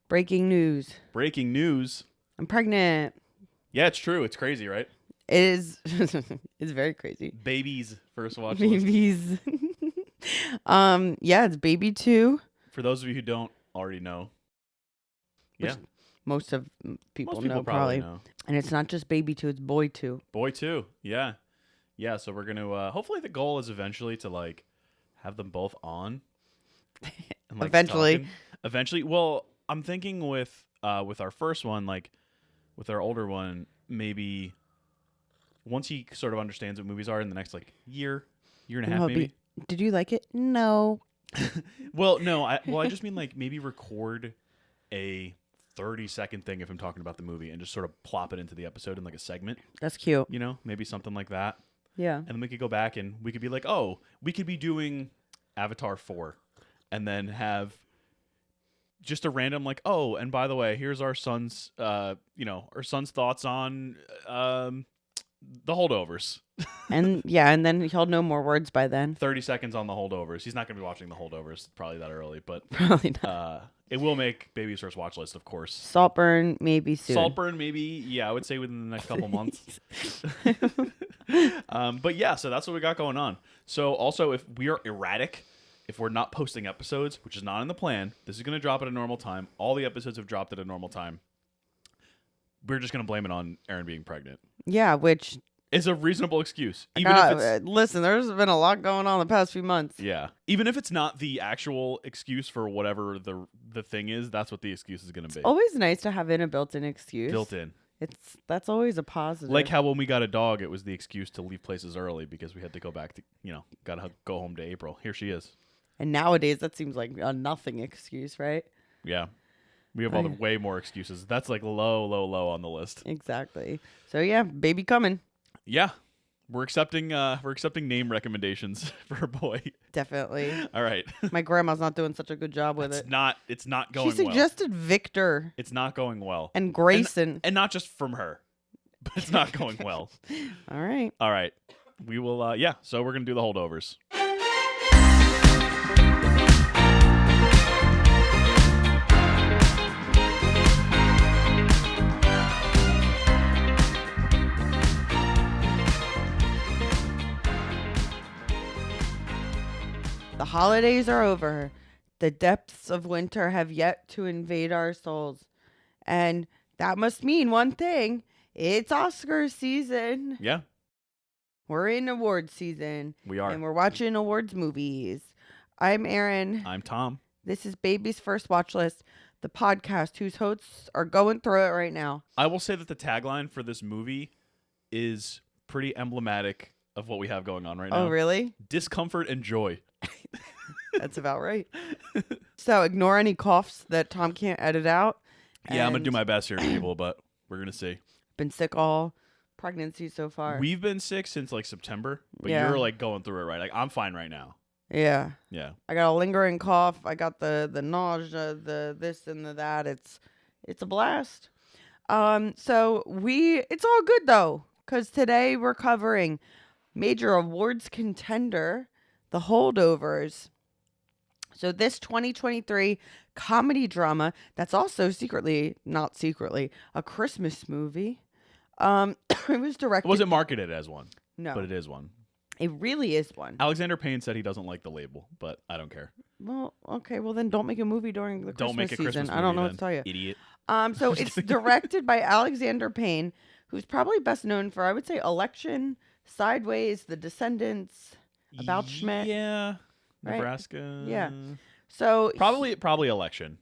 Breaking news. Breaking news. I'm pregnant. Yeah, it's true. It's crazy, right? It is. It's very crazy. Babies first watch list. Babies. Yeah, it's baby 2. For those of you who don't already know. Which Yeah. Most people Most know people probably. know. And it's not just baby 2, it's boy 2. Boy 2. Yeah. Yeah, so we're going to hopefully the goal is eventually to like have them both on. And, like, Eventually. Eventually. Well, I'm thinking with our first one, like with our older one, maybe once he sort of understands what movies are in the next like year and a half, maybe. Did you like it? No. Well, no. I just mean like maybe record a 30-second thing if I'm talking about the movie and just sort of plop it into the episode in like a segment. That's cute. You know, maybe something like that. Yeah. And then we could go back and we could be like, oh, we could be doing Avatar 4 and then have just a random like, oh, and by the way, here's our son's, our son's thoughts on the Holdovers. And then he'll know more words by then. 30 seconds on the Holdovers. He's not going to be watching the Holdovers probably that early, but Probably not. it will make Baby's first watch list, of course. Saltburn, maybe soon. Saltburn, maybe, yeah, I would say within the next couple months. But yeah, so that's what we got going on. So also, if we are erratic, if we're not posting episodes, which is not in the plan, this is going to drop at a normal time. All the episodes have dropped at a normal time. We're just going to blame it on Erin being pregnant. Yeah, which is a reasonable excuse. Even if it's, listen, there's been a lot going on the past few months. Yeah. Even if it's not the actual excuse for whatever the thing is, that's what the excuse is going to be. Always nice to have a built-in excuse. Built in. That's always a positive. Like how when we got a dog, it was the excuse to leave places early because we had to go back to, got to go home to April. Here she is. And nowadays, that seems like a nothing excuse, right? Yeah. We have way more excuses. That's like low on the list. Exactly. So yeah, baby coming. Yeah. We're accepting name recommendations for a boy. Definitely. All right. My grandma's not doing such a good job with it. It's not going well. She suggested Victor. It's not going well. And Grayson. And not just from her, but it's not going well. All right. We will so we're going to do the Holdovers. The holidays are over. The depths of winter have yet to invade our souls. And that must mean one thing. It's Oscar season. Yeah. We're in awards season. We are. And we're watching awards movies. I'm Erin. I'm Tom. This is Baby's First Watch List, the podcast whose hosts are going through it right now. I will say that the tagline for this movie is pretty emblematic of what we have going on right now. Oh, really? Discomfort and joy. That's about right. So ignore any coughs that Tom can't edit out. Yeah, I'm going to do my best here, people, but we're going to see. Been sick all pregnancy so far. We've been sick since like September, but Yeah. you're like going through it, right? Like I'm fine right now. Yeah. Yeah. I got a lingering cough. I got the nausea, the this and the that. It's a blast. So it's all good though, because today we're covering major awards contender, The Holdovers. So this 2023 comedy drama that's also not secretly, a Christmas movie. It was directed. It wasn't marketed as one. No. But it is one. It really is one. Alexander Payne said he doesn't like the label, but I don't care. Well, okay. Well, then don't make a movie during the Christmas Don't make a season. Christmas movie I don't know then, what to tell you. Idiot. So it's directed by Alexander Payne, who's probably best known for, I would say, Election, Sideways, The Descendants, About Schmidt. Yeah. Right? Nebraska. Yeah. So Probably Election.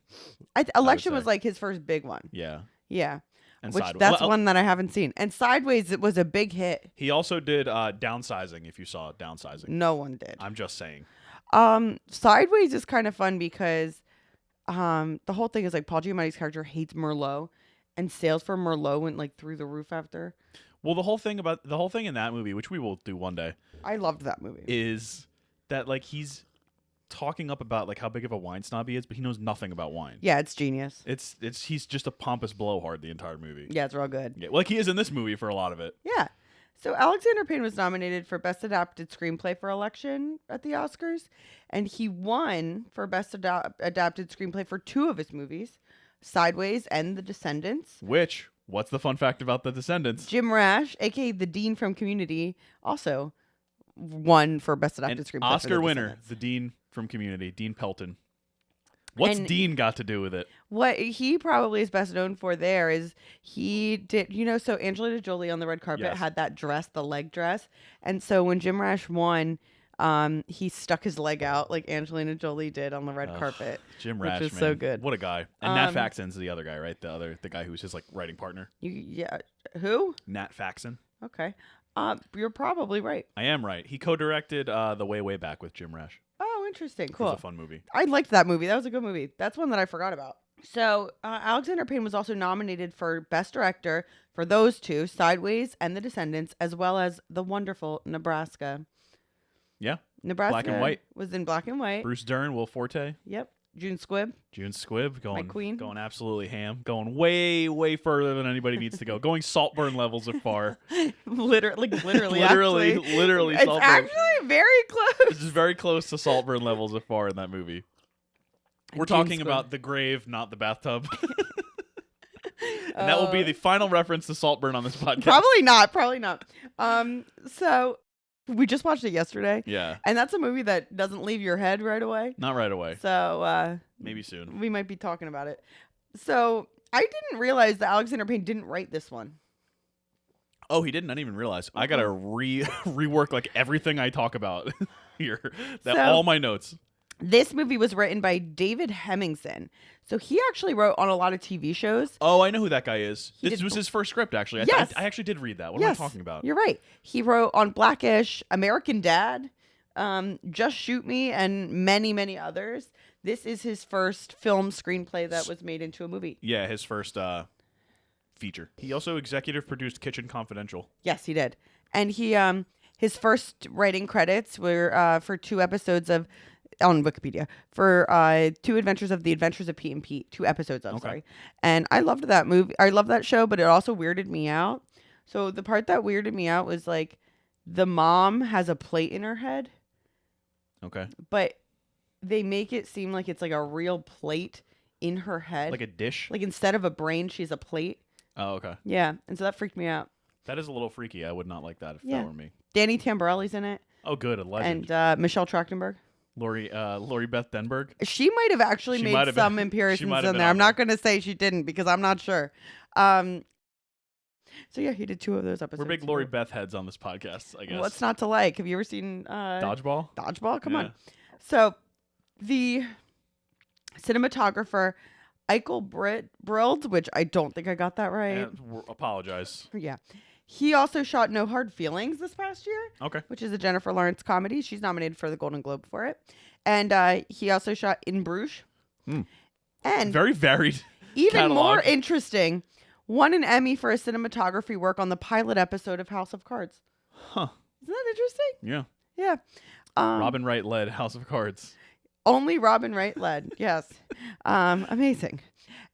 Election was like his first big one. Yeah. Yeah. And Which Sideways. that's one that I haven't seen. And Sideways, it was a big hit. He also did Downsizing, if you saw Downsizing. No one did. I'm just saying. Sideways is kind of fun because the whole thing is like Paul Giamatti's character hates Merlot, and sales for Merlot went like through the roof after. Well, the whole thing in that movie, which we will do one day, I loved that movie. is that like he's talking up about like how big of a wine snob he is, but he knows nothing about wine. Yeah, it's genius. He's just a pompous blowhard the entire movie. Yeah, it's real good. Yeah, like he is in this movie for a lot of it. Yeah. So Alexander Payne was nominated for Best Adapted Screenplay for Election at the Oscars, and he won for Best Adapted Screenplay for 2 of his movies, Sideways, and The Descendants. Which, what's the fun fact about The Descendants? Jim Rash, aka the Dean from Community, also won for Best Adapted An Screenplay. Oscar for winner, Descendants. the Dean from Community, Dean Pelton. What's And Dean got to do with it? what he probably is best known for there is he did, so Angelina Jolie on the red carpet Yes. had that dress, the leg dress. And so when Jim Rash won, he stuck his leg out like Angelina Jolie did on the red carpet. Jim which Rash, is man. so good. What a guy. And Nat Faxon's the other guy, right? The guy who's his like writing partner. Yeah. Who? Nat Faxon. Okay. You're probably right. I am right. He co-directed The Way Back with Jim Rash. Oh, interesting. It Cool. was a fun movie. I liked that movie. That was a good movie. That's one that I forgot about. So Alexander Payne was also nominated for Best Director for those two, Sideways and The Descendants, as well as the wonderful Nebraska. Yeah. Nebraska Black and white. was in black and white. Bruce Dern, Will Forte, Yep. June Squibb. June Squibb queen. going absolutely ham, going way, way further than anybody needs to go, going Saltburn levels of far. literally, literally actually. It's Saltburn. actually very close. This is very close to Saltburn levels of far in that movie. We're June talking Squibb. about the grave, not the bathtub. And that will be the final reference to Saltburn on this podcast. Probably not. So we just watched it yesterday. Yeah. And that's a movie that doesn't leave your head right away. Not right away. So Maybe soon. we might be talking about it. So I didn't realize that Alexander Payne didn't write this one. Oh, he didn't? I didn't even realize. I got to rework like everything I talk about here. All my notes. This movie was written by David Hemmingson. So he actually wrote on a lot of TV shows. Oh, I know who that guy is. He This did- was his first script, actually. Yes. I actually did read that. What Yes, am I talking about? You're right. He wrote on Blackish, American Dad, Just Shoot Me, and many, many others. This is his first film screenplay that was made into a movie. Yeah, his first feature. He also executive produced Kitchen Confidential. Yes, he did. And he his first writing credits were for 2 episodes of on Wikipedia for 2 Adventures of Pete and Pete, 2 episodes of, sorry. And I loved that movie. I love that show, but it also weirded me out. So the part that weirded me out was like the mom has a plate in her head, Okay. but they make it seem like it's like a real plate in her head. Like a dish? Like instead of a brain, she's a plate. Oh, okay. Yeah. And so that freaked me out. That is a little freaky. I would not like that if Yeah. that were me. Danny Tamborelli's in it. Oh, good. A legend. And Michelle Trachtenberg. Lori Beth Denberg. She might have actually She might made have some been- comparisons she might have in been there. on I'm not going to say she didn't because I'm not sure. So yeah, he did 2 of those episodes. We're big Lori Beth heads on this podcast, I guess. What's not to like? Have you ever seen Dodgeball? Dodgeball? Come Yeah. on. So the cinematographer Eichel Brild, which I don't think I got that right. Apologize. Yeah. He also shot No Hard Feelings this past year, Okay. which is a Jennifer Lawrence comedy. She's nominated for the Golden Globe for it. And he also shot In Bruges. And Very varied. even catalog. more interesting, won an Emmy for a cinematography work on the pilot episode of House of Cards. Huh. Isn't that interesting? Yeah. Yeah. Robin Wright led House of Cards. Only Robin Wright led. Yes. Amazing.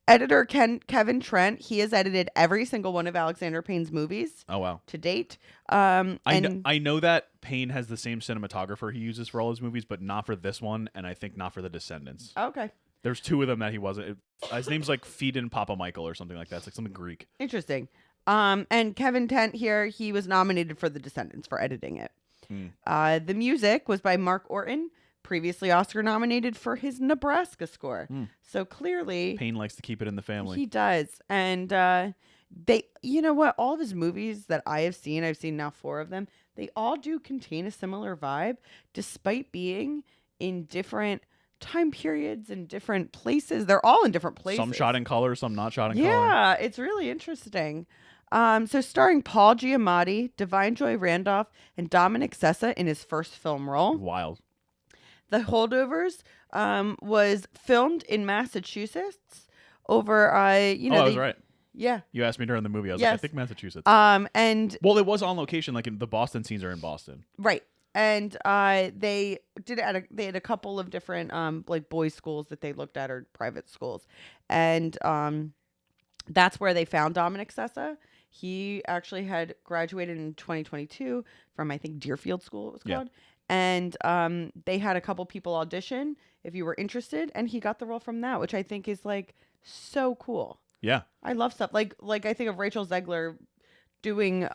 Editor Kevin Trent. He has edited every single one of Alexander Payne's movies Oh, wow. to date. I know that Payne has the same cinematographer he uses for all his movies, but not for this one, and I think not for The Descendants. Okay. There's 2 of them that he wasn't. His name's like Feedin Papa Michael or something like that. It's like something Greek. Interesting. And Kevin Trent here, he was nominated for The Descendants for editing it. The music was by Mark Orton, previously Oscar nominated for his Nebraska score. So clearly Payne likes to keep it in the family. he does. And they, you know what, all of his movies that I have seen, I've seen now 4 of them, they all do contain a similar vibe despite being in different time periods and different places. They're all in different places. Some shot in color, some not shot in color. Yeah, it's really interesting. So starring Paul Giamatti, Divine Joy Randolph, and Dominic Sessa in his first film role. Wild. The Holdovers was filmed in Massachusetts over, I was right. Yeah. You asked me during the movie. I was like, I Yes. think Massachusetts. And Well, it was on location. Like the Boston scenes are in Boston. right. And they did it they had a couple of different like boys' schools that they looked at, or private schools. And that's where they found Dominic Sessa. He actually had graduated in 2022 from, I think, Deerfield School it was Yeah. called. And they had a couple people audition. if you were interested, and he got the role from that, which I think is like so cool. Yeah. I love stuff like I think of Rachel Zegler doing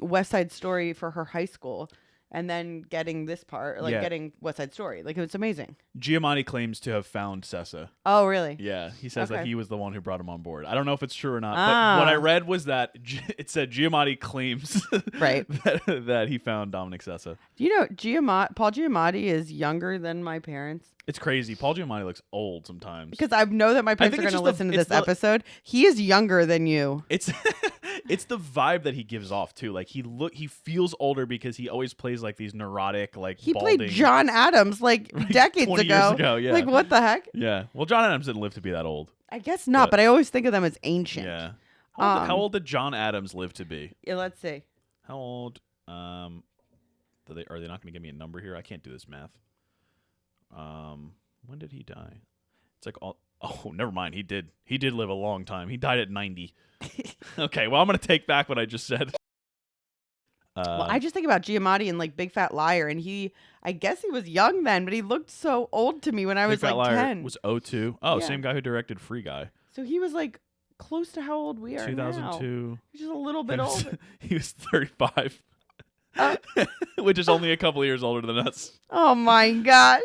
West Side Story for her high school and then getting this part, like getting West Side Story. Like, it's amazing. Giamatti claims to have found Sessa. Oh, really? Yeah, he says that Okay. he was the one who brought him on board. I don't know if it's true or not, but what I read was that it said Giamatti claims Right. that he found Dominic Sessa. Do you know Paul Giamatti is younger than my parents? It's crazy. Paul Giamatti looks old sometimes. Because I know that my parents are think going it's to just listen to this episode. He is younger than you. It's it's the vibe that he gives off too. Like he feels older because he always plays like these neurotic, like He balding, played John Adams like decades 20 ago. years ago. Yeah. Like, what the heck? Yeah. Well, John Adams didn't live to be that old. I guess not, but I always think of them as ancient. Yeah. How old did John Adams live to be? Yeah, let's see. How old? Are they not going to give me a number here? I can't do this math. When did he die? It's like all. Oh, never mind. He did live a long time. He died at 90. Okay, well, I'm going to take back what I just said. Well, I just think about Giamatti and like Big Fat Liar, and I guess he was young then, but he looked so old to me when I was Big Fat like Liar 10. was 02. Oh, Yeah. same guy who directed Free Guy. So he was like close to how old we are 2002. now. He's just a little bit older. He was 35. Uh, Which is only a couple of years older than us. Oh my gosh.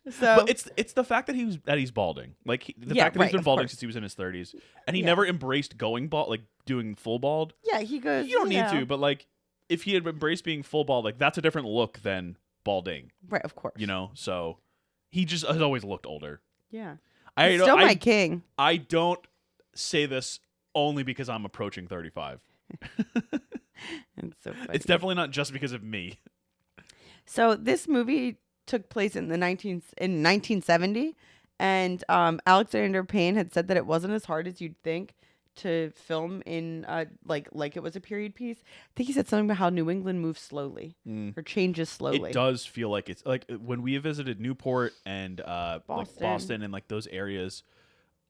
So But it's the fact that he's balding. Like the fact that he's been of balding course. since he was in his 30s, and he Yeah. never embraced going bald, like doing full bald. yeah, he goes. You don't need to, but like if he had embraced being full bald, like that's a different look than balding. Right, of course. You know, so he just has always looked older. Yeah. I He's don't- still I, my king. I don't say this only because I'm approaching 35. It's so funny. It's definitely not just because of me. So this movie took place in 1970, and Alexander Payne had said that it wasn't as hard as you'd think to film in like it was a period piece. I think he said something about how New England moves slowly or changes slowly. It does feel like it's like when we visited Newport and like Boston and like those areas.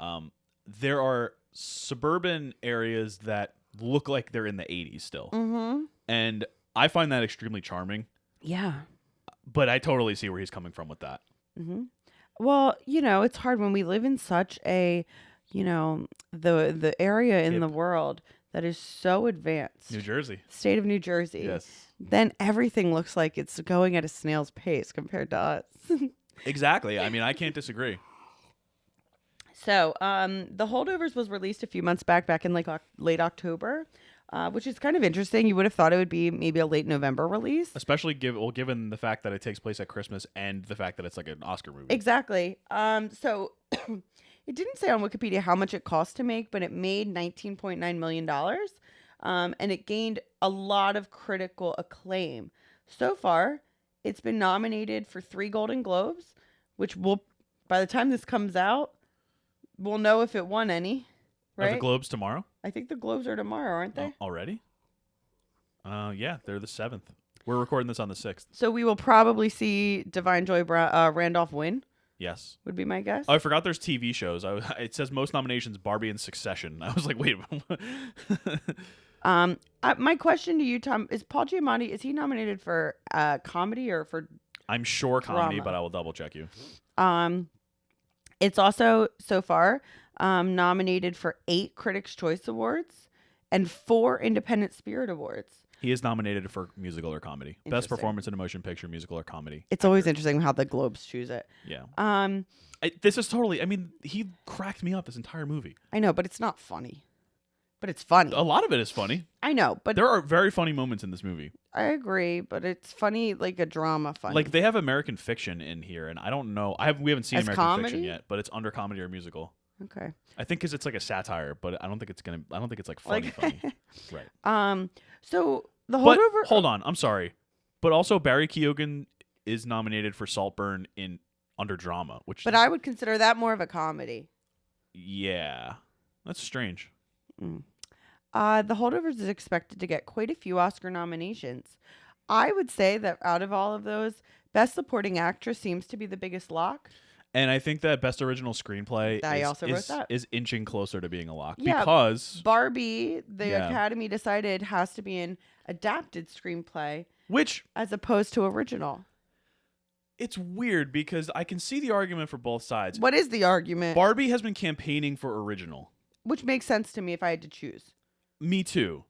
There are suburban areas that look like they're in the 80s still, and I find that extremely charming. Yeah. But I totally see where he's coming from with that. Well, it's hard when we live in such a, the area in the world that is so advanced. New Jersey. State of New Jersey. Yes. Then everything looks like it's going at a snail's pace compared to us. Exactly. I mean, I can't disagree. So, The Holdovers was released a few months back in like late October, which is kind of interesting. You would have thought it would be maybe a late November release. Especially given the fact that it takes place at Christmas and the fact that it's like an Oscar movie. Exactly. So it didn't say on Wikipedia how much it cost to make, but it made $19.9 million. And it gained a lot of critical acclaim. So far, it's been nominated for 3 Golden Globes, which by the time this comes out, we'll know if it won any. Right? Are the Globes tomorrow? I think the Globes are tomorrow, aren't they? Already? Yeah, they're the 7th. We're recording this on the 6th. So we will probably see Divine Joy Randolph win. Yes. Would be my guess. Oh, I forgot there's TV shows. It says most nominations, Barbie and Succession. I was like, wait a minute. My question to you, Tom, is Paul Giamatti, is he nominated for comedy or for I'm sure comedy, drama? but I will double check you. It's also, so far, nominated for 8 Critics' Choice Awards and 4 Independent Spirit Awards. He is nominated for musical or comedy. Best Interesting. performance in a motion picture, musical or comedy. It's always interesting how the Globes choose it. Yeah. This is totally, he cracked me up this entire movie. I know, but it's not funny. But it's funny. A lot of it is funny. I know, but There are very funny moments in this movie. I agree, but it's funny, like a drama funny. Like they have American Fiction in here, and I don't know. We haven't seen As American Fiction comedy? yet, but it's under comedy or musical. Okay. I think because it's like a satire, but I don't think it's like funny. Right. So the But holdover. hold on, I'm sorry, but also Barry Keoghan is nominated for Saltburn in under drama, which. But I would consider that more of a comedy. Yeah, that's strange. The Holdovers is expected to get quite a few Oscar nominations. I would say that out of all of those, Best Supporting Actress seems to be the biggest lock. And I think that Best Original Screenplay I also wrote that. is inching closer to being a lock Yeah, because Barbie, the Yeah. Academy decided, has to be an adapted screenplay which as opposed to original. it's weird because I can see the argument for both sides. What is the argument? Barbie has been campaigning for original. Which makes sense to me if I had to choose. Me too.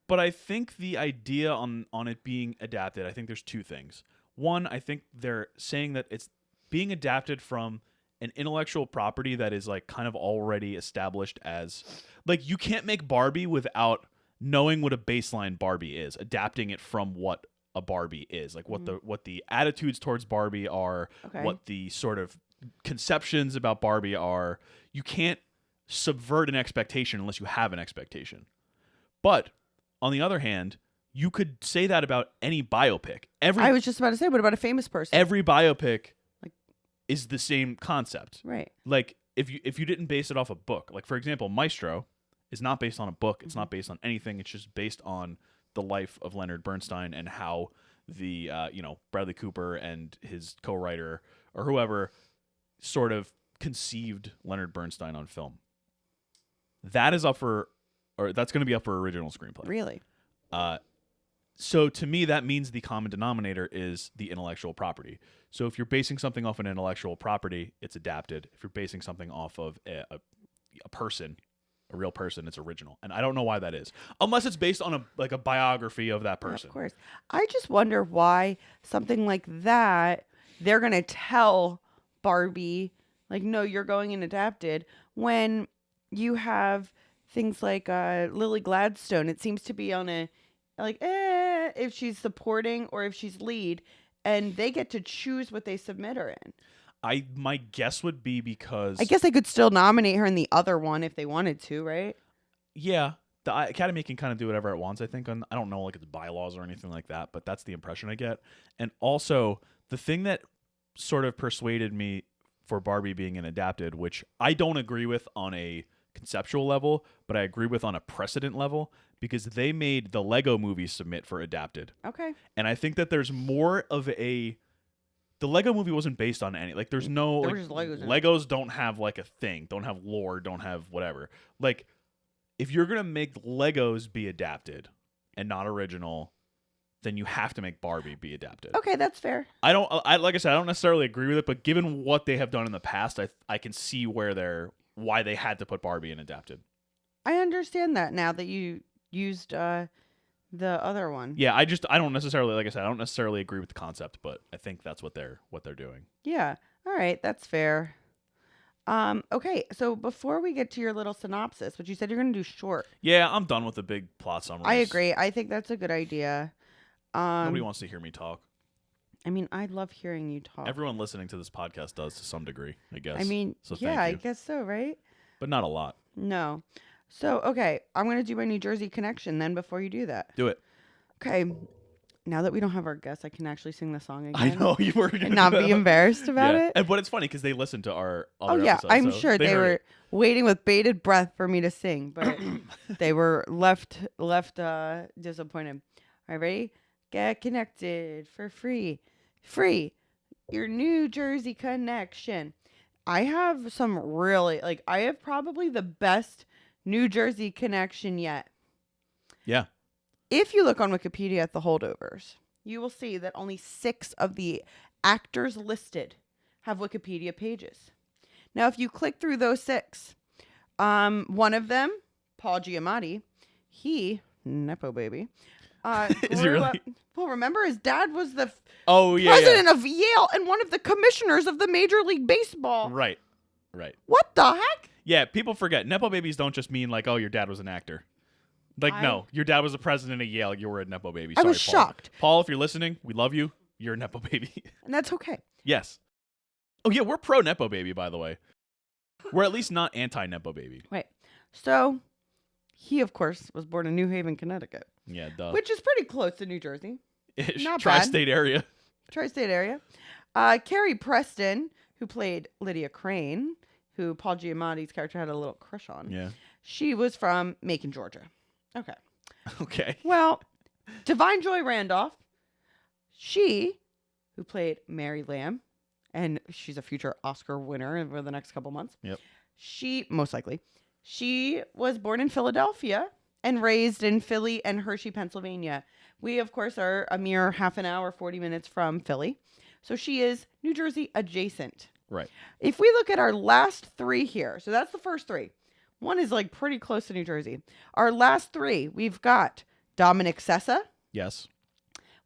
But I think the idea on it being adapted, I think there's two things. One, I think they're saying that it's being adapted from an intellectual property that is like kind of already established as like you can't make Barbie without knowing what a baseline Barbie is, adapting it from what a Barbie is, like what the attitudes towards Barbie are, what the sort of conceptions about Barbie are. You can't subvert an expectation unless you have an expectation. But on the other hand, you could say that about any biopic. I was just about to say, what about a famous person? Every biopic is the same concept. Right. Like if you didn't base it off a book, like for example, Maestro is not based on a book. It's not based on anything. It's just based on the life of Leonard Bernstein and how the Bradley Cooper and his co-writer or whoever sort of conceived Leonard Bernstein on film. That is up for, or that's going to be up for original screenplay. Really? So to me, that means the common denominator is the intellectual property. So if you're basing something off an intellectual property, it's adapted. If you're basing something off of a person, a real person, it's original. And I don't know why that is, unless it's based on a biography of that person. Of course. I just wonder why something like that, they're going to tell Barbie, like, no, you're going and adapted, when you have things like Lily Gladstone. It seems to be on a, like, if she's supporting or if she's lead, and they get to choose what they submit her in. My guess would be because... I guess they could still nominate her in the other one if they wanted to, right? Yeah. The Academy can kind of do whatever it wants, I think. I don't know, like, its bylaws or anything like that, but that's the impression I get. And also, the thing that sort of persuaded me for Barbie being an adapted, which I don't agree with on a conceptual level, but I agree with on a precedent level, because they made the Lego movie submit for adapted. Okay. And I think that there's more of a... The Lego movie wasn't based on any... Like, there's no... There like, were just Legos in it. Legos don't have, like, a thing. Don't have lore. Don't have whatever. Like, if you're going to make Legos be adapted and not original, then you have to make Barbie be adapted. Okay, that's fair. Like I said, I don't necessarily agree with it, but given what they have done in the past, I can see why they had to put Barbie in adapted. I understand that now that you used the other one. Yeah, I don't necessarily, like I said, I don't necessarily agree with the concept, but I think that's what they're doing. Yeah. All right, that's fair. Okay, so before we get to your little synopsis, which you said you're going to do short. Yeah, I'm done with the big plot summary. I agree. I think that's a good idea. Nobody wants to hear me talk. I mean, I love hearing you talk. Everyone listening to this podcast does to some degree, I guess. I mean, so yeah, I guess so, right? But not a lot. No. So, okay, I'm going to do my New Jersey connection then before you do that. Do it. Okay. Now that we don't have our guests, I can actually sing the song again. I know you were going to and not be embarrassed about it. But it's funny because they listened to our other episodes, I'm so sure they were waiting with bated breath for me to sing, but they were left disappointed. All right, ready? Get connected for free. Free. Your New Jersey connection. I have some really, I have probably the best New Jersey connection yet. Yeah. If you look on Wikipedia at the Holdovers, you will see that only 6 of the actors listed have Wikipedia pages. Now, if you click through those 6, one of them, Paul Giamatti, Nepo baby. Is he really? Well, remember his dad was the president president of Yale and one of the commissioners of the Major League Baseball. Right. What the heck? Yeah, people forget. Nepo babies don't just mean like, oh, your dad was an actor. No, your dad was the president of Yale. You were a Nepo baby. Sorry, I was Paul. shocked. Paul, if you're listening, we love you. You're a Nepo baby. And that's okay. Yes. Oh, yeah, we're pro Nepo baby, by the way. We're at least not anti-Nepo baby. Right. So, he, of course, was born in New Haven, Connecticut. Yeah, duh. Which is pretty close to New Jersey. Not Tri-state area. Tri-state area. Carrie Preston, who played Lydia Crane, who Paul Giamatti's character had a little crush on. Yeah. She was from Macon, Georgia. Okay. Okay. Well, Divine Joy Randolph, who played Mary Lamb, and she's a future Oscar winner over the next couple months. Yep. Most likely. She was born in Philadelphia and raised in Philly and Hershey, Pennsylvania. We, of course, are a mere half an hour, 40 minutes from Philly. So she is New Jersey adjacent. Right. If we look at our last 3 here, so that's the first 3. One is like pretty close to New Jersey. Our last 3, we've got Dominic Sessa. Yes.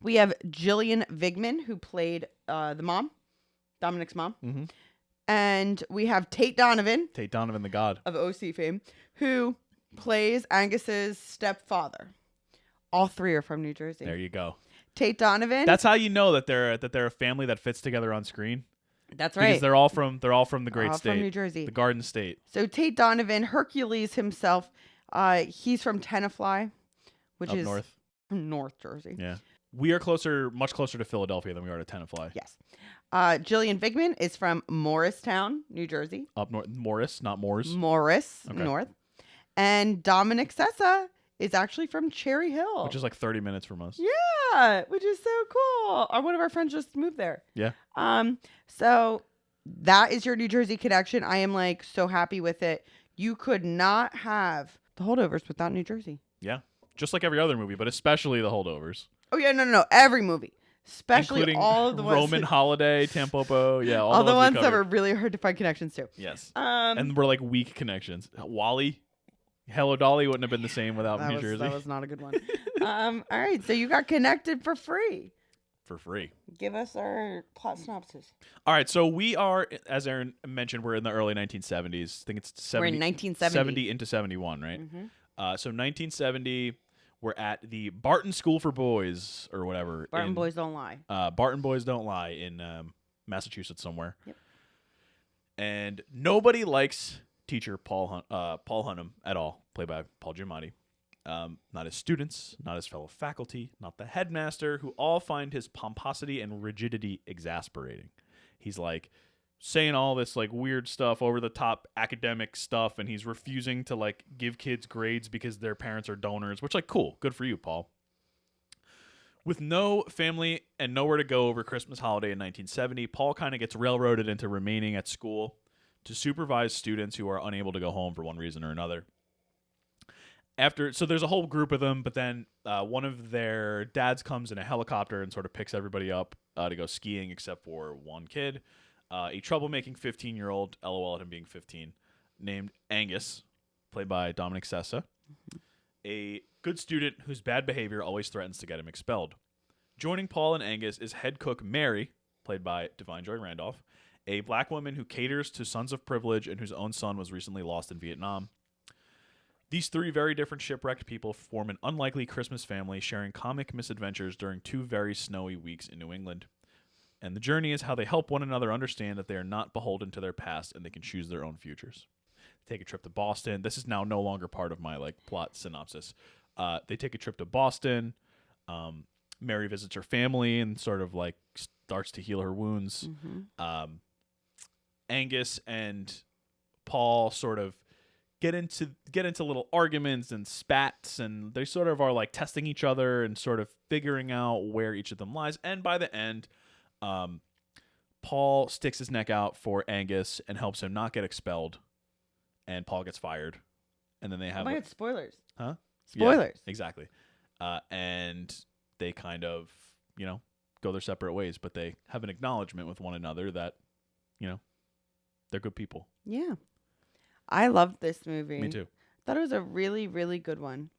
We have Gillian Vigman, who played the mom, Dominic's mom. Mm-hmm. And we have Tate Donovan. Tate Donovan, the god. Of OC fame, who plays Angus's stepfather. All 3 are from New Jersey. There you go. Tate Donovan. That's how you know that they're a family that fits together on screen. That's right. Because they're all from the great all state, from New Jersey, the Garden State. So Tate Donovan, Hercules himself, he's from Tenafly, which Up is north. North Jersey. Yeah, we are much closer to Philadelphia than we are to Tenafly. Yes. Gillian Vigman is from Morristown, New Jersey. Up north, Morris, not Moors. Morris, Okay. north. And Dominic Sessa is actually from Cherry Hill, Which is like 30 minutes from us. yeah, which is so cool. One of our friends just moved there. Yeah. So that is your New Jersey connection. I am like so happy with it. You could not have the Holdovers without New Jersey. Yeah. Just like every other movie, but especially the Holdovers. Oh yeah, no. Every movie, especially Including all of the ones, Roman Holiday, Tampopo. Yeah, all the ones we that covered. were really hard to find connections to. Yes. And And we're like weak connections. Wally, Hello Dolly wouldn't have been the same without New Jersey. That was not a good one. All right, so you got connected for free. For free. Give us our plot synopsis. All right, so we are, as Erin mentioned, we're in the early 1970s. I think it's 70, We're in 1970. 70 into 71, right? Mm-hmm. So 1970, we're at the Barton School for Boys or whatever. Barton Boys Don't Lie. Barton Boys Don't Lie in Massachusetts somewhere. Yep. And nobody likes teacher Paul Hunnam at all, played by Paul Giamatti. Not his students, not his fellow faculty, not the headmaster, who all find his pomposity and rigidity exasperating. He's like saying all this like weird stuff, over the top academic stuff, and he's refusing to like give kids grades because their parents are donors, which like cool, good for you, Paul. With no family and nowhere to go over Christmas holiday in 1970, Paul kind of gets railroaded into remaining at school to supervise students who are unable to go home for one reason or another. So there's a whole group of them, but then one of their dads comes in a helicopter and sort of picks everybody up to go skiing, except for one kid, a troublemaking 15-year-old, LOL at him being 15, named Angus, played by Dominic Sessa, a good student whose bad behavior always threatens to get him expelled. Joining Paul and Angus is head cook Mary, played by Divine Joy Randolph, a black woman who caters to sons of privilege and whose own son was recently lost in Vietnam. These 3 very different shipwrecked people form an unlikely Christmas family, sharing comic misadventures during 2 very snowy weeks in New England. And the journey is how they help one another understand that they are not beholden to their past and they can choose their own futures. They take a trip to Boston. This is now no longer part of my like plot synopsis. They take a trip to Boston. Mary visits her family and sort of like starts to heal her wounds. Mm-hmm. Angus and Paul sort of get into little arguments and spats, and they sort of are like testing each other and sort of figuring out where each of them lies. And by the end, Paul sticks his neck out for Angus and helps him not get expelled, and Paul gets fired. And then they have spoilers. Huh? Spoilers. Yeah, exactly. And they kind of, go their separate ways, but they have an acknowledgement with one another that, they're good people. Yeah. I loved this movie. Me too. Thought it was a really, really good one.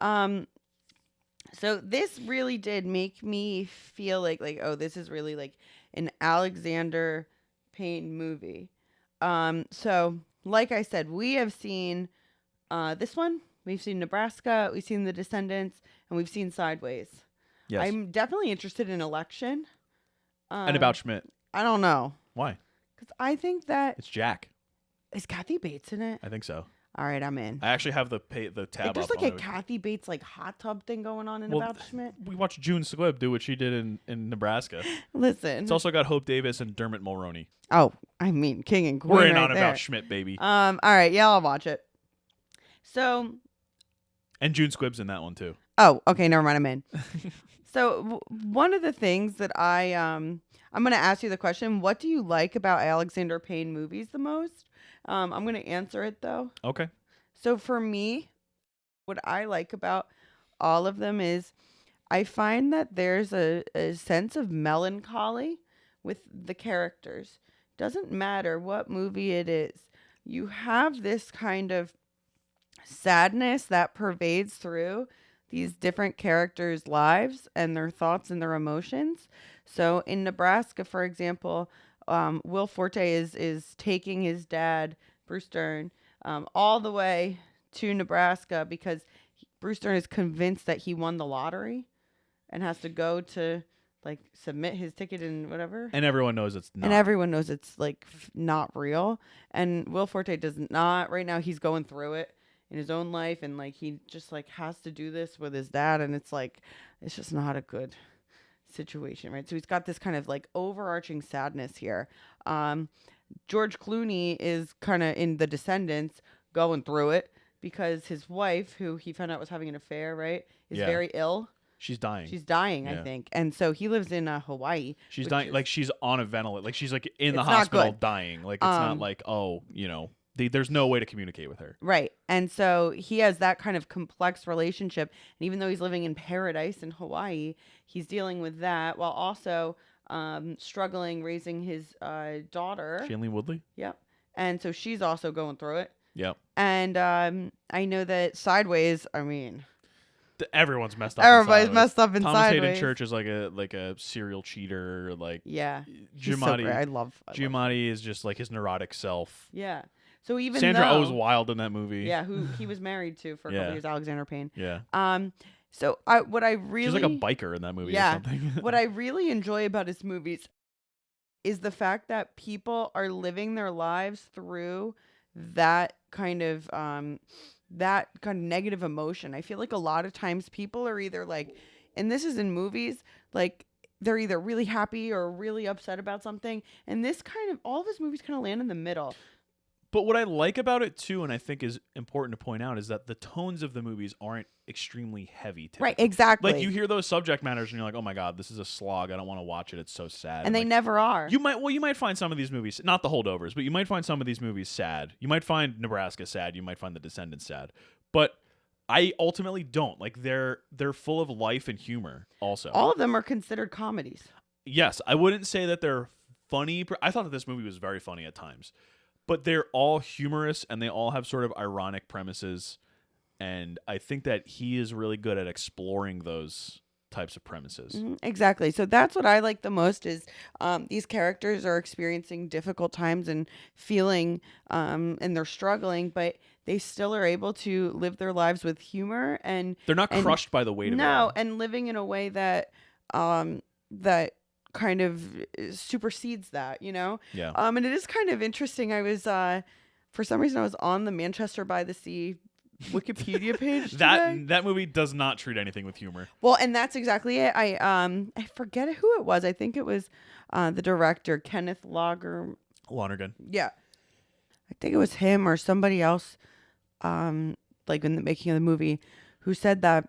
So this really did make me feel like, oh, this is really like an Alexander Payne movie. So like I said, we have seen this one. We've seen Nebraska. We've seen The Descendants, and we've seen Sideways. Yes. I'm definitely interested in Election. And About Schmidt. I don't know. Why? Because I think that It's Jack. is Kathy Bates in it. I think so. All right, I'm in. I actually have the tab Like, there's up like on a it. Kathy Bates like hot tub thing going on in Well, About Schmidt. We watched June Squibb do what she did in Nebraska. Listen. It's also got Hope Davis and Dermot Mulroney. Oh, I mean King and Queen. We're in right on there. About Schmidt, baby. All right, yeah, I'll watch it. So. And June Squibb's in that one too. Oh, okay, never mind. I'm in. So one of the things that I'm going to ask you the question: what do you like about Alexander Payne movies the most? I'm going to answer it though. Okay. So for me, what I like about all of them is I find that there's a sense of melancholy with the characters. Doesn't matter what movie it is. You have this kind of sadness that pervades through these different characters' lives and their thoughts and their emotions. So in Nebraska, for example, Will Forte is taking his dad, Bruce Dern, all the way to Nebraska because Bruce Dern is convinced that he won the lottery and has to go to like submit his ticket and whatever. And everyone knows it's not. And everyone knows it's like not real. And Will Forte does not. Right now, he's going through it in his own life, and like he just like has to do this with his dad, and it's like it's just not a good situation, right? So he's got this kind of like overarching sadness here. George Clooney is kind of in The Descendants going through it because his wife, who he found out was having an affair, right, is very ill. She's dying. She's dying, I think. And so he lives in Hawaii. She's dying. Like she's on a ventilator. Like she's like in the hospital dying. Like it's not like, oh, there's no way to communicate with her. Right. And so he has that kind of complex relationship. And even though he's living in paradise in Hawaii, he's dealing with that while also struggling raising his daughter. Shailene Woodley? Yep. And so she's also going through it. Yep. And I know that Sideways, I mean... Everyone's messed up. Everybody's messed up in Thomas Sideways. Hayden Church is like a serial cheater. Like Giamatti. So I love Giamatti is just like his neurotic self. Yeah. So even Sandra Oh was wild in that movie. Yeah, who he was married to for a couple years, Alexander Payne. Yeah. So what I really she's like a biker in that movie. Or something. What I really enjoy about his movies is the fact that people are living their lives through that kind of negative emotion. I feel like a lot of times people are either like, and this is in movies, like they're either really happy or really upset about something. And this kind of, all of his movies kind of land in the middle. But what I like about it too, and I think is important to point out, is that the tones of the movies aren't extremely heavy. Right, exactly. Like you hear those subject matters and you're like, oh my God, this is a slog. I don't want to watch it. It's so sad. And they like, never are. You might find some of these movies, not the Holdovers, but you might find some of these movies sad. You might find Nebraska sad. You might find The Descendants sad. But I ultimately don't. Like they're full of life and humor also. All of them are considered comedies. Yes, I wouldn't say that they're funny. I thought that this movie was very funny at times. But they're all humorous and they all have sort of ironic premises. And I think that he is really good at exploring those types of premises. Mm-hmm, exactly. So that's what I like the most is these characters are experiencing difficult times and feeling and they're struggling, but they still are able to live their lives with humor and they're not crushed by the weight of it. No, and living in a way that that kind of supersedes that, Yeah. And it is kind of interesting. I was for some reason I was on the Manchester by the Sea Wikipedia page today. That movie does not treat anything with humor. Well, and that's exactly it. I forget who it was. I think it was the director Kenneth Lonergan. Yeah, I think it was him or somebody else. Like in the making of the movie, who said that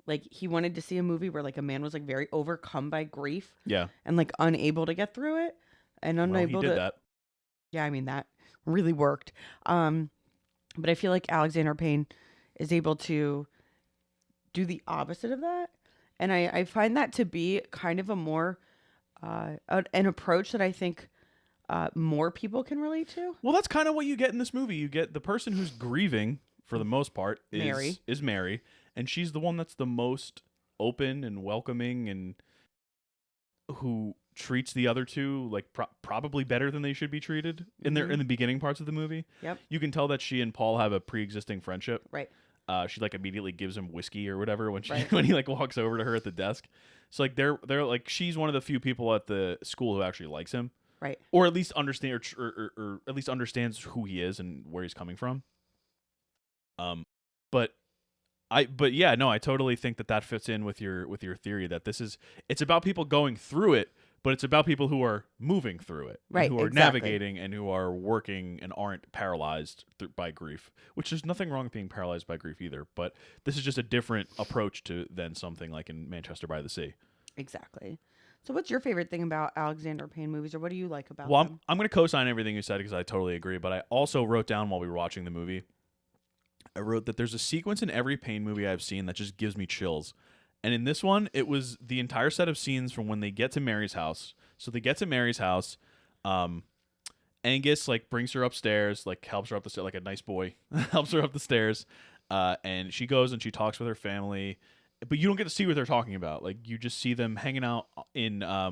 like he wanted to see a movie where like a man was like very overcome by grief. Yeah. And like unable to get through it and unable he did to. That. Yeah, I mean that really worked. But I feel like Alexander Payne is able to do the opposite of that. And I find that to be kind of a more, an approach that I think more people can relate to. Well, that's kind of what you get in this movie. You get the person who's grieving, for the most part, is Mary. And she's the one that's the most open and welcoming and who treats the other two like probably better than they should be treated in the beginning parts of the movie. Yep. You can tell that she and Paul have a pre-existing friendship. Right. She like immediately gives him whiskey or whatever when when he like walks over to her at the desk. So like they're like she's one of the few people at the school who actually likes him. Right. Or at least understand or at least understands who he is and where he's coming from. But yeah, no, I totally think that fits in with your theory that it's about people going through it, but it's about people who are moving through it, right? Who are navigating and who are working and aren't paralyzed by grief. Which there's nothing wrong with being paralyzed by grief either, but this is just a different approach than something like in Manchester by the Sea. Exactly. So, what's your favorite thing about Alexander Payne movies, or what do you like about them? Well, I'm going to co-sign everything you said because I totally agree. But I also wrote down while we were watching the movie. I wrote that there's a sequence in every Payne movie I've seen that just gives me chills. And in this one, it was the entire set of scenes from when they get to Mary's house. So they get to Mary's house. Angus like brings her upstairs, like helps her up the stairs, like a nice boy helps her up the stairs. And she goes and she talks with her family, but you don't get to see what they're talking about. Like you just see them hanging out in I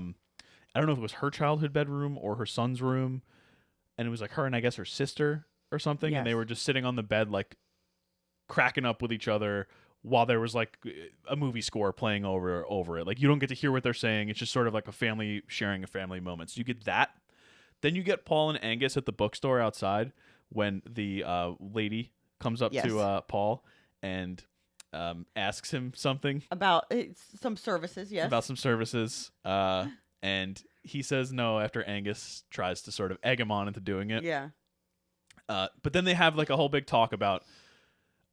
don't know if it was her childhood bedroom or her son's room, and it was like her and I guess her sister or something, and they were just sitting on the bed like cracking up with each other while there was like a movie score playing over it. Like you don't get to hear what they're saying. It's just sort of like a family sharing a family moment. So you get that. Then you get Paul and Angus at the bookstore outside when the lady comes up to Paul and asks him something about some services. Yes, about some services. And he says no after Angus tries to sort of egg him on into doing it. Yeah. But then they have like a whole big talk about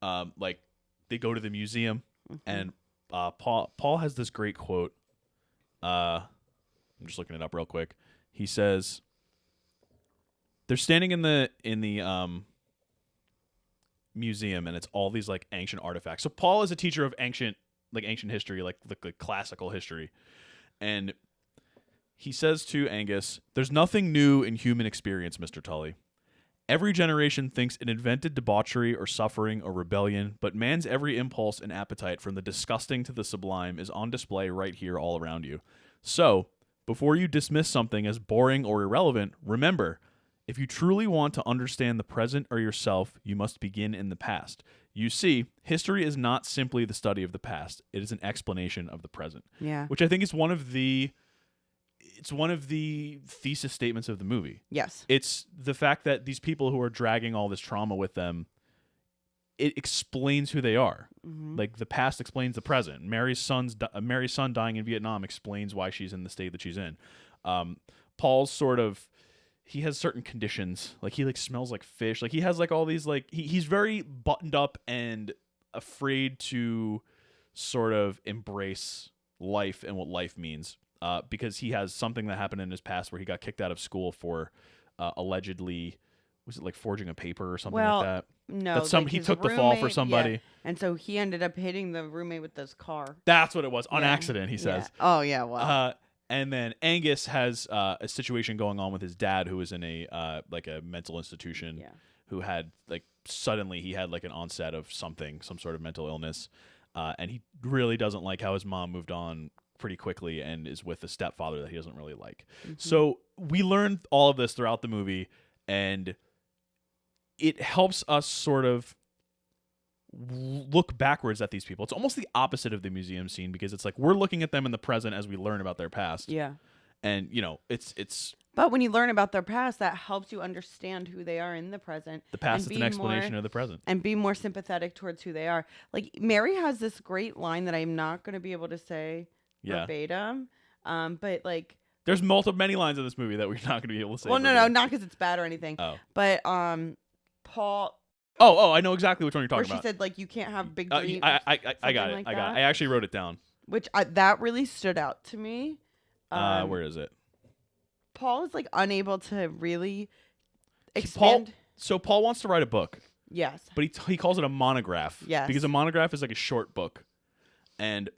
like they go to the museum and Paul has this great quote. I'm just looking it up real quick. He says they're standing in the museum and it's all these like ancient artifacts. So Paul is a teacher of ancient history, like the classical history. And he says to Angus, "There's nothing new in human experience, Mr. Tully. Every generation thinks it invented debauchery or suffering or rebellion, but man's every impulse and appetite from the disgusting to the sublime is on display right here all around you. So, before you dismiss something as boring or irrelevant, remember, if you truly want to understand the present or yourself, you must begin in the past. You see, history is not simply the study of the past. It is an explanation of the present." Yeah. Which I think is one of the thesis statements of the movie. Yes. It's the fact that these people who are dragging all this trauma with them, it explains who they are. Mm-hmm. Like the past explains the present. Mary's son dying in Vietnam explains why she's in the state that she's in. Paul's sort of, he has certain conditions. Like he like smells like fish. Like he has like all these like he's very buttoned up and afraid to sort of embrace life and what life means. Because he has something that happened in his past where he got kicked out of school for allegedly, was it like forging a paper or something like that? No, he took the fall for somebody. Yeah. And so he ended up hitting the roommate with this car. That's what it was, on accident, he says. Yeah. Oh, yeah, wow. And then Angus has a situation going on with his dad who was in a like a mental institution who had like suddenly he had like an onset of some sort of mental illness. And he really doesn't like how his mom moved on pretty quickly and is with a stepfather that he doesn't really like. Mm-hmm. So we learned all of this throughout the movie, and it helps us sort of look backwards at these people. It's almost the opposite of the museum scene because it's like we're looking at them in the present as we learn about their past. Yeah. And, you know, it's But when you learn about their past, that helps you understand who they are in the present. The past is an explanation of the present. And be more sympathetic towards who they are. Like, Mary has this great line that I'm not going to be able to say verbatim. But, like... There's many lines in this movie that we're not going to be able to say. Well, no, not because it's bad or anything. Oh. But, Paul... Oh, I know exactly which one you're talking about. Where she said, like, you can't have big dreams. I got it. I actually wrote it down. Which, that really stood out to me. Where is it? Paul is like unable to really expand. Paul wants to write a book. Yes. But he calls it a monograph. Yes. Because a monograph is like a short book. And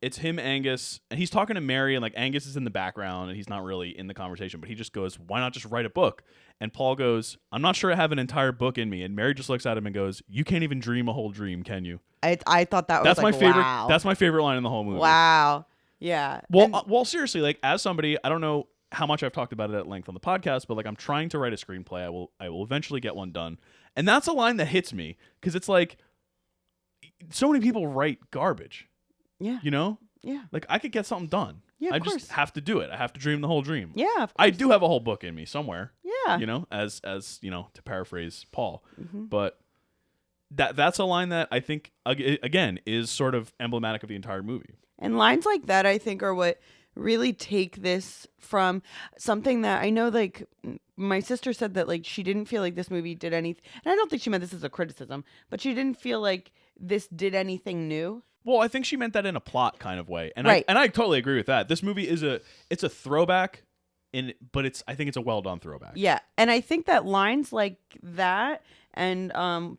it's him, Angus, and he's talking to Mary, and like Angus is in the background and he's not really in the conversation, but he just goes, "Why not just write a book?" And Paul goes, "I'm not sure I have an entire book in me." And Mary just looks at him and goes, "You can't even dream a whole dream, can you?" I thought that was my favorite. Wow. That's my favorite line in the whole movie. Wow. Yeah. Well, seriously, like as somebody, I don't know how much I've talked about it at length on the podcast, but like I'm trying to write a screenplay. I will eventually get one done. And that's a line that hits me because it's like so many people write garbage. Yeah. You know? Yeah. Like I could get something done. Yeah, I just have to do it. I have to dream the whole dream. Yeah, of course. I do have a whole book in me somewhere. Yeah. You know, as you know, to paraphrase Paul. Mm-hmm. But that's a line that I think again is sort of emblematic of the entire movie. And lines like that I think are what really take this from something that I know, like my sister said that like she didn't feel like this movie did anything, and I don't think she meant this as a criticism, but she didn't feel like this did anything new. Well, I think she meant that in a plot kind of way, and right. I totally agree with that. This movie it's a throwback but I think it's a well done throwback. Yeah, and I think that lines like that and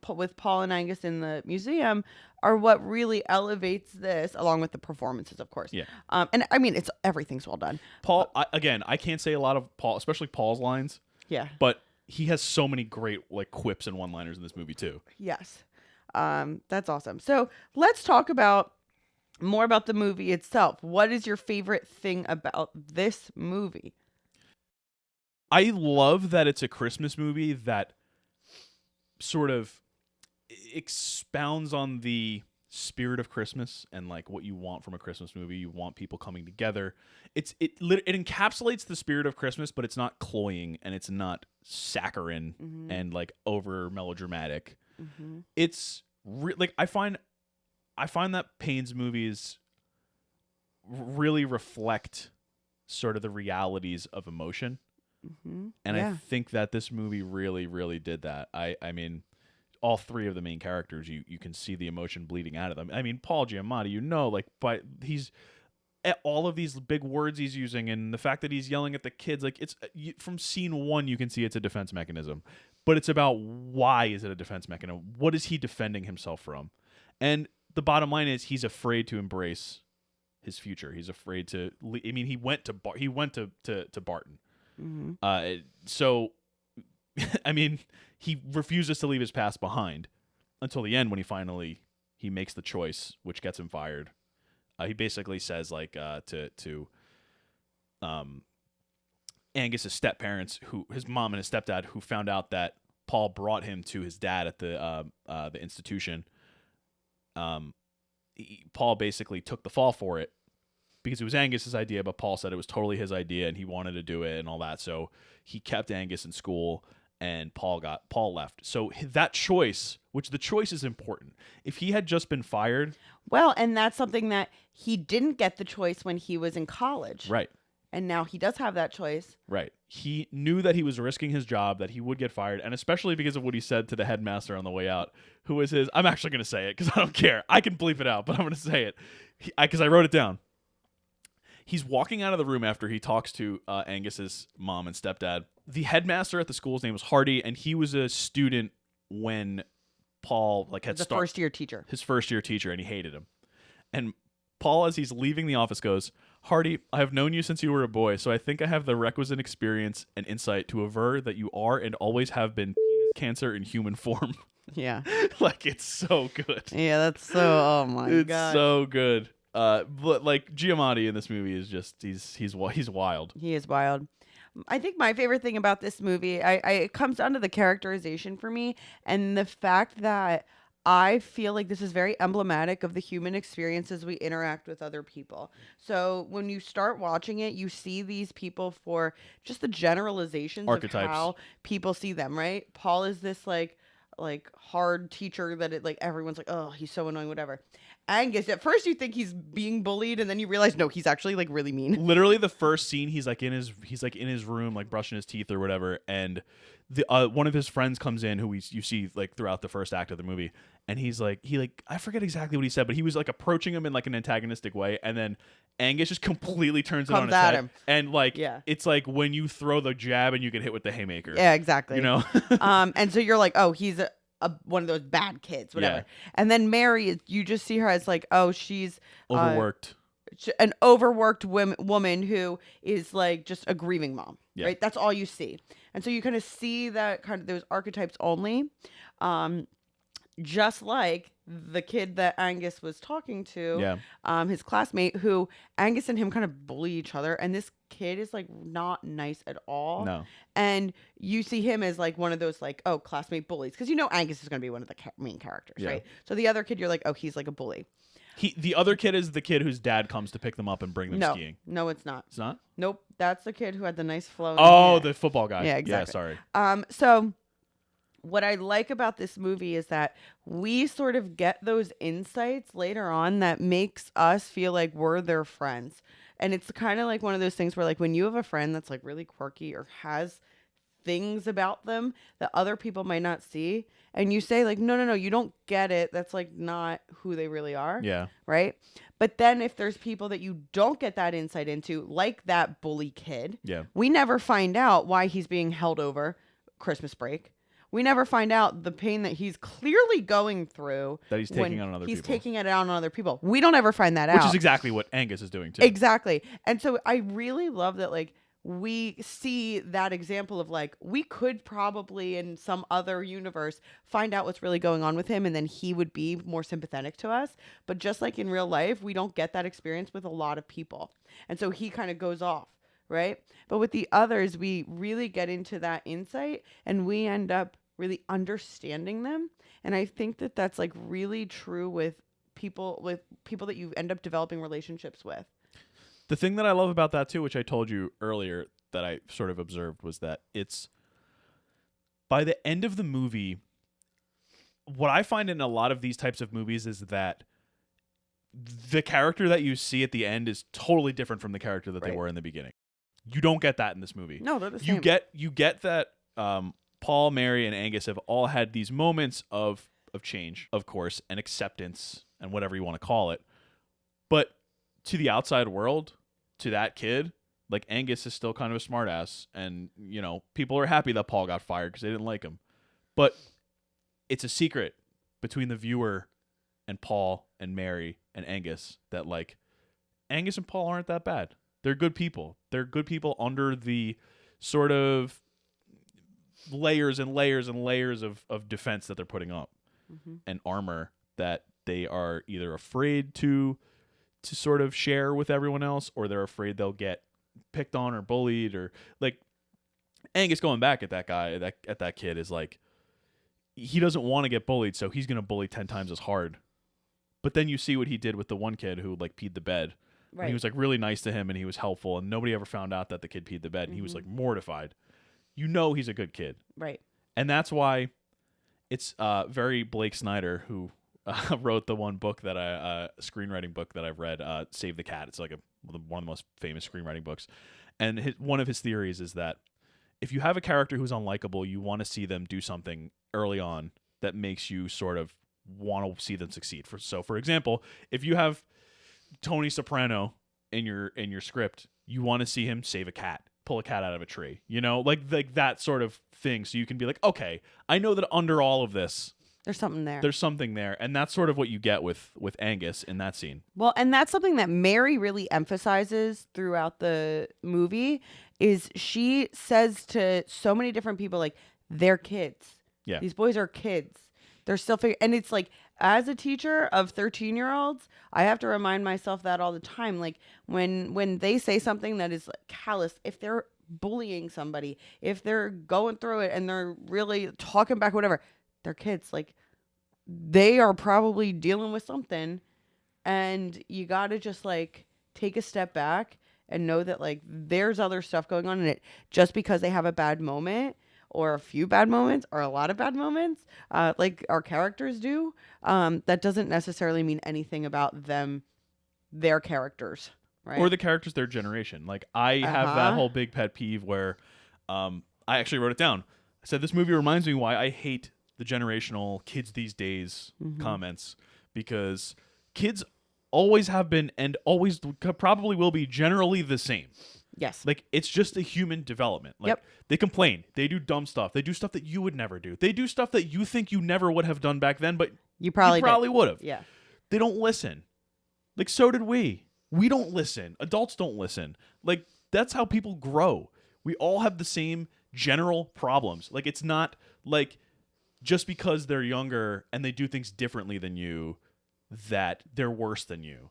with Paul and Angus in the museum are what really elevates this, along with the performances, of course. Yeah. And I mean, everything's well done. Paul, I can't say a lot of Paul, especially Paul's lines. Yeah. But he has so many great like quips and one-liners in this movie too. Yes. That's awesome. So let's talk more about the movie itself. What is your favorite thing about this movie? I love that it's a Christmas movie that sort of expounds on the spirit of Christmas and like what you want from a Christmas movie. You want people coming together. It encapsulates the spirit of Christmas, but it's not cloying and it's not saccharine and like over melodramatic. It's like I find that Payne's movies really reflect sort of the realities of emotion. And I think that this movie really, really did that. I mean, all three of the main characters, you can see the emotion bleeding out of them. I mean, Paul Giamatti, like, but he's all of these big words he's using, and the fact that he's yelling at the kids, like it's from scene one, you can see it's a defense mechanism, but it's about why is it a defense mechanism? What is he defending himself from? And the bottom line is he's afraid to embrace his future. He's afraid to. I mean, he went to Barton. So, I mean, he refuses to leave his past behind until the end when he makes the choice, which gets him fired. He basically says like to Angus's step parents, his mom and his stepdad, who found out that Paul brought him to his dad at the institution. Paul basically took the fall for it because it was Angus's idea, but Paul said it was totally his idea and he wanted to do it and all that. So he kept Angus in school and Paul left. So that choice, which the choice is important. If he had just been fired. Well, and that's something that he didn't get the choice when he was in college. Right. And now he does have that choice. Right. He knew that he was risking his job, that he would get fired, and especially because of what he said to the headmaster on the way out, who was I'm actually going to say it because I don't care. I can bleep it out, but I'm going to say it because I wrote it down. He's walking out of the room after he talks to Angus's mom and stepdad. The headmaster at the school's name was Hardy, and he was a student when Paul had the first year teacher. His first year teacher, and he hated him. And Paul, as he's leaving the office, goes, "Hardy, I have known you since you were a boy, so I think I have the requisite experience and insight to aver that you are and always have been penis cancer in human form." Yeah. Like, it's so good. Yeah, that's so, oh my God. It's so good. But like Giamatti in this movie is just he's wild. He is wild. I think my favorite thing about this movie, it comes down to the characterization for me and the fact that I feel like this is very emblematic of the human experiences we interact with other people. So when you start watching it, you see these people for just the generalizations Archetypes. of how people see them, right? Paul is this like hard teacher that everyone's like, oh, he's so annoying, whatever. Angus, at first you think he's being bullied, and then you realize no, he's actually really mean. Literally, the first scene, he's in his room, brushing his teeth or whatever, and the one of his friends comes in, who you see throughout the first act of the movie, and he's I forget exactly what he said, but he was approaching him in an antagonistic way, and then Angus just completely turns it on his head, him. And it's like when you throw the jab and you get hit with the haymaker. Yeah, exactly. You know. And so you're like, oh, he's one of those bad kids, whatever. Yeah. And then Mary, you just see her as she's overworked. An overworked woman who is just a grieving mom, right? That's all you see. And so you kind of see that those archetypes only, just like the kid that Angus was talking to, his classmate, who Angus and him kind of bully each other. And this kid is not nice at all. No. And you see him as one of those classmate bullies. Because Angus is going to be one of the main characters, right? So the other kid, you're oh, he's a bully. The other kid is the kid whose dad comes to pick them up and bring them skiing. No, it's not. It's not? Nope. That's the kid who had the nice flowing hair. hair. The football guy. Yeah, exactly. Yeah, sorry. So what I like about this movie is that we sort of get those insights later on that makes us feel like we're their friends. And it's kind of one of those things where when you have a friend that's really quirky or has things about them that other people might not see, and you say like, no, you don't get it. That's like not who they really are. Yeah. Right. But then if there's people that you don't get that insight into, like that bully kid, Yeah. we never find out why he's being held over Christmas break. We never find out the pain that he's clearly going through. That he's taking out on other people. He's taking it out on other people. We don't ever find that out. Which is exactly what Angus is doing too. Exactly. And so I really love that, like, we see that example of like, we could probably in some other universe find out what's really going on with him, and then he would be more sympathetic to us. But just like in real life, we don't get that experience with a lot of people. And so he kind of goes off, right? But with the others, we really get into that insight and we end up really understanding them. And I think that that's like really true with people that you end up developing relationships with. The thing that I love about that too, which I told you earlier that I sort of observed, was that it's by the end of the movie, what I find in a lot of these types of movies is that the character that you see at the end is totally different from the character that they were in the beginning. You don't get that in this movie. No, they're the same. You get that Paul, Mary, and Angus have all had these moments of change, of course, and acceptance and whatever you want to call it. But to the outside world, to that kid, like, Angus is still kind of a smartass, and you know, people are happy that Paul got fired because they didn't like him. But it's a secret between the viewer and Paul and Mary and Angus that, like, Angus and Paul aren't that bad. They're good people. They're good people under the sort of layers and layers and layers of defense that they're putting up, and armor that they are either afraid to sort of share with everyone else, or they're afraid they'll get picked on or bullied, or like Angus going back at that guy, at that kid, is like, he doesn't want to get bullied, so he's going to bully 10 times as hard. But then you see what he did with the one kid who like peed the bed. Right. And he was like really nice to him, and he was helpful, and nobody ever found out that the kid peed the bed, and he was like mortified. You know he's a good kid. Right. And that's why it's very Blake Snyder, who wrote the one book that screenwriting book that I've read, Save the Cat. It's like one of the most famous screenwriting books. And one of his theories is that if you have a character who's unlikable, you want to see them do something early on that makes you sort of want to see them succeed. For example, if you have Tony Soprano in your script, you want to see him save a cat, pull a cat out of a tree, you know, like that sort of thing. So you can be like, okay, I know that under all of this, there's something there. There's something there. And that's sort of what you get with Angus in that scene. Well, and that's something that Mary really emphasizes throughout the movie, is she says to so many different people, like, they're kids. Yeah. These boys are kids. They're still and it's like, as a teacher of 13-year-olds, I have to remind myself that all the time. Like, when they say something that is like callous, if they're bullying somebody, if they're going through it and they're really talking back, whatever, they're kids. Like, they are probably dealing with something, and you got to just like take a step back and know that like there's other stuff going on in it. Just because they have a bad moment or a few bad moments or a lot of bad moments, like our characters do, that doesn't necessarily mean anything about them, their characters, right? Or the characters their generation. Like, I have that whole big pet peeve where I actually wrote it down. I said, this movie reminds me why I hate the generational kids these days comments, because kids always have been and always probably will be generally the same. Yes. Like, it's just a human development. Like, they complain. They do dumb stuff. They do stuff that you would never do. They do stuff that you think you never would have done back then, but you probably would have. Yeah. They don't listen. Like, so did we. We don't listen. Adults don't listen. Like, that's how people grow. We all have the same general problems. Like, it's not like just because they're younger and they do things differently than you that they're worse than you.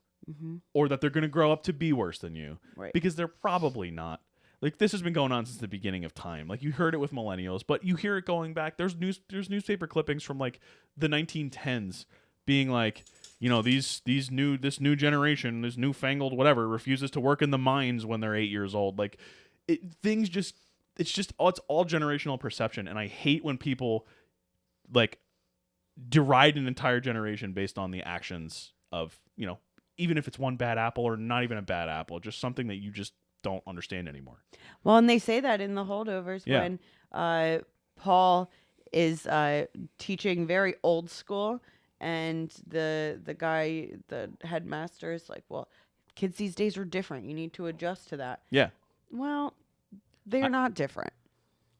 Or that they're going to grow up to be worse than you. Right. Because they're probably not. Like, this has been going on since the beginning of time. Like, you heard it with millennials, but you hear it going back. There's newspaper clippings from like the 1910s being like, you know, this new generation, this newfangled whatever, refuses to work in the mines when they're 8 years old. Like, it's all generational perception, and I hate when people like deride an entire generation based on the actions of, you know, even if it's one bad apple or not even a bad apple, just something that you just don't understand anymore. Well, and they say that in the Holdovers Yeah. when Paul is teaching very old school, and the guy, the headmaster, is like, "Well, kids these days are different. You need to adjust to that." Yeah. Well, they're not different.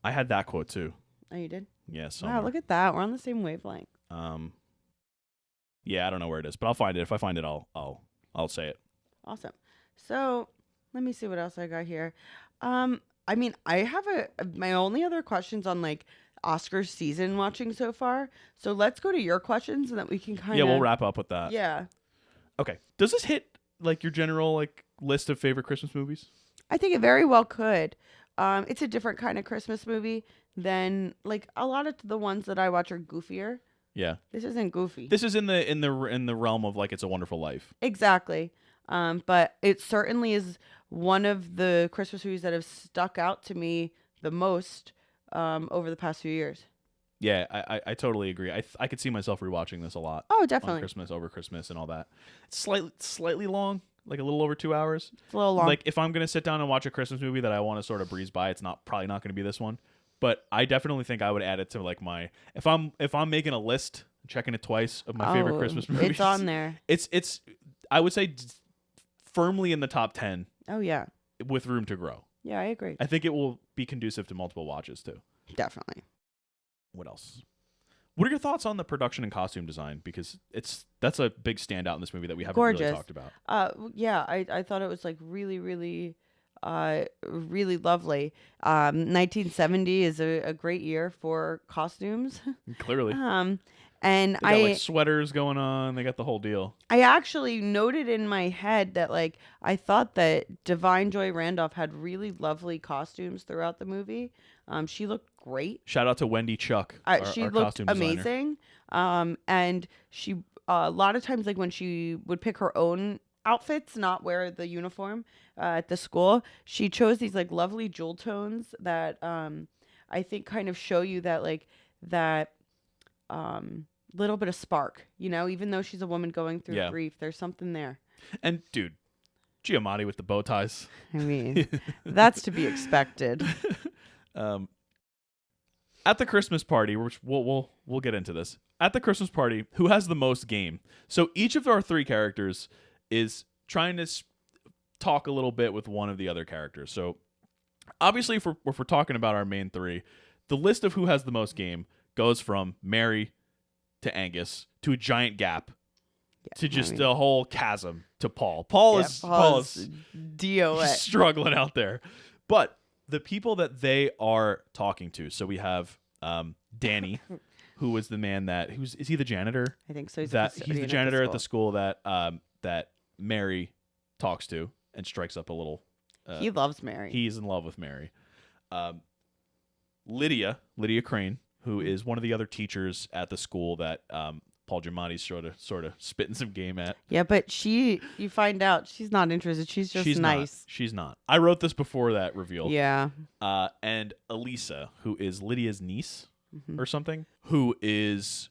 I had that quote too. Oh, you did? Yeah. Wow, Somewhere. look at that. We're on the same wavelength. Yeah, I don't know where it is, but I'll find it. If I find it, I'll say it. Awesome. So let me see what else I got here. I mean, I have my only other questions on like Oscar season watching so far. So let's go to your questions and then we can kind of. Yeah, we'll wrap up with that. Yeah. Okay. Does this hit like your general like list of favorite Christmas movies? I think it very well could. It's a different kind of Christmas movie than like a lot of the ones that I watch are goofier. Yeah. This isn't goofy. This is in the realm of like It's a Wonderful Life. Exactly. But it certainly is one of the Christmas movies that have stuck out to me the most over the past few years. Yeah, I totally agree. I could see myself rewatching this a lot. Oh, On definitely. Christmas, over Christmas, and all that. It's slightly long, like a little over 2 hours. It's a little long. Like if I'm gonna sit down and watch a Christmas movie that I want to sort of breeze by, it's probably not gonna be this one. But I definitely think I would add it to like my if I'm making a list, checking it twice of my favorite Christmas movies. It's on there. It's I would say firmly in the top 10 Oh yeah. with room to grow. Yeah, I agree. I think it will be conducive to multiple watches too. Definitely. What else? What are your thoughts on the production and costume design? Because that's a big standout in this movie that we haven't really talked about. Yeah, I thought it was like really, really, really lovely. 1970 is a great year for costumes. Clearly. And They got like sweaters going on. They got the whole deal. I actually noted in my head that like I thought that Divine Joy Randolph had really lovely costumes throughout the movie. She looked great. Shout out to Wendy Chuck. She our looked costume designer. amazing. And she a lot of times like when she would pick her own outfits, not wear the uniform at the school, she chose these like lovely jewel tones that I think kind of show you that like that little bit of spark, you know, even though she's a woman going through grief, there's something there. And dude, Giamatti with the bow ties. I mean, that's to be expected. At the Christmas party, which we'll get into this. At the Christmas party, who has the most game? So each of our three characters is trying to talk a little bit with one of the other characters. So obviously, if we're talking about our main three, the list of who has the most game goes from Mary to Angus to a giant gap to just a whole chasm to Paul. Paul is DOA struggling out there. But the people that they are talking to, so we have Danny, who is the man is he the janitor? I think so. He's the janitor at the school that that Mary talks to and strikes up a little. He loves Mary. He's in love with Mary. Lydia Crane, who is one of the other teachers at the school that Paul Giamatti's sort of spitting some game at. Yeah, but you find out she's not interested. She's just nice. She's not. I wrote this before that reveal. Yeah. And Elisa, who is Lydia's niece or something, who is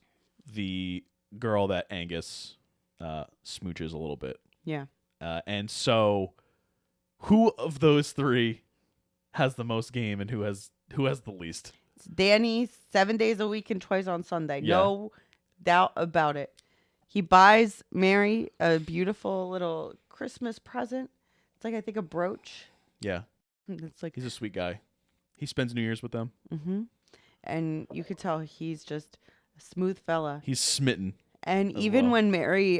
the girl that Angus smooches a little bit. Yeah. And so, who of those three has the most game, and who has the least? It's Danny, 7 days a week and twice on Sunday. Yeah. No doubt about it. He buys Mary a beautiful little Christmas present. It's like, I think, a brooch. Yeah. It's like, he's a sweet guy. He spends New Year's with them. Mm-hmm. And you could tell he's just a smooth fella. He's smitten. And even when Mary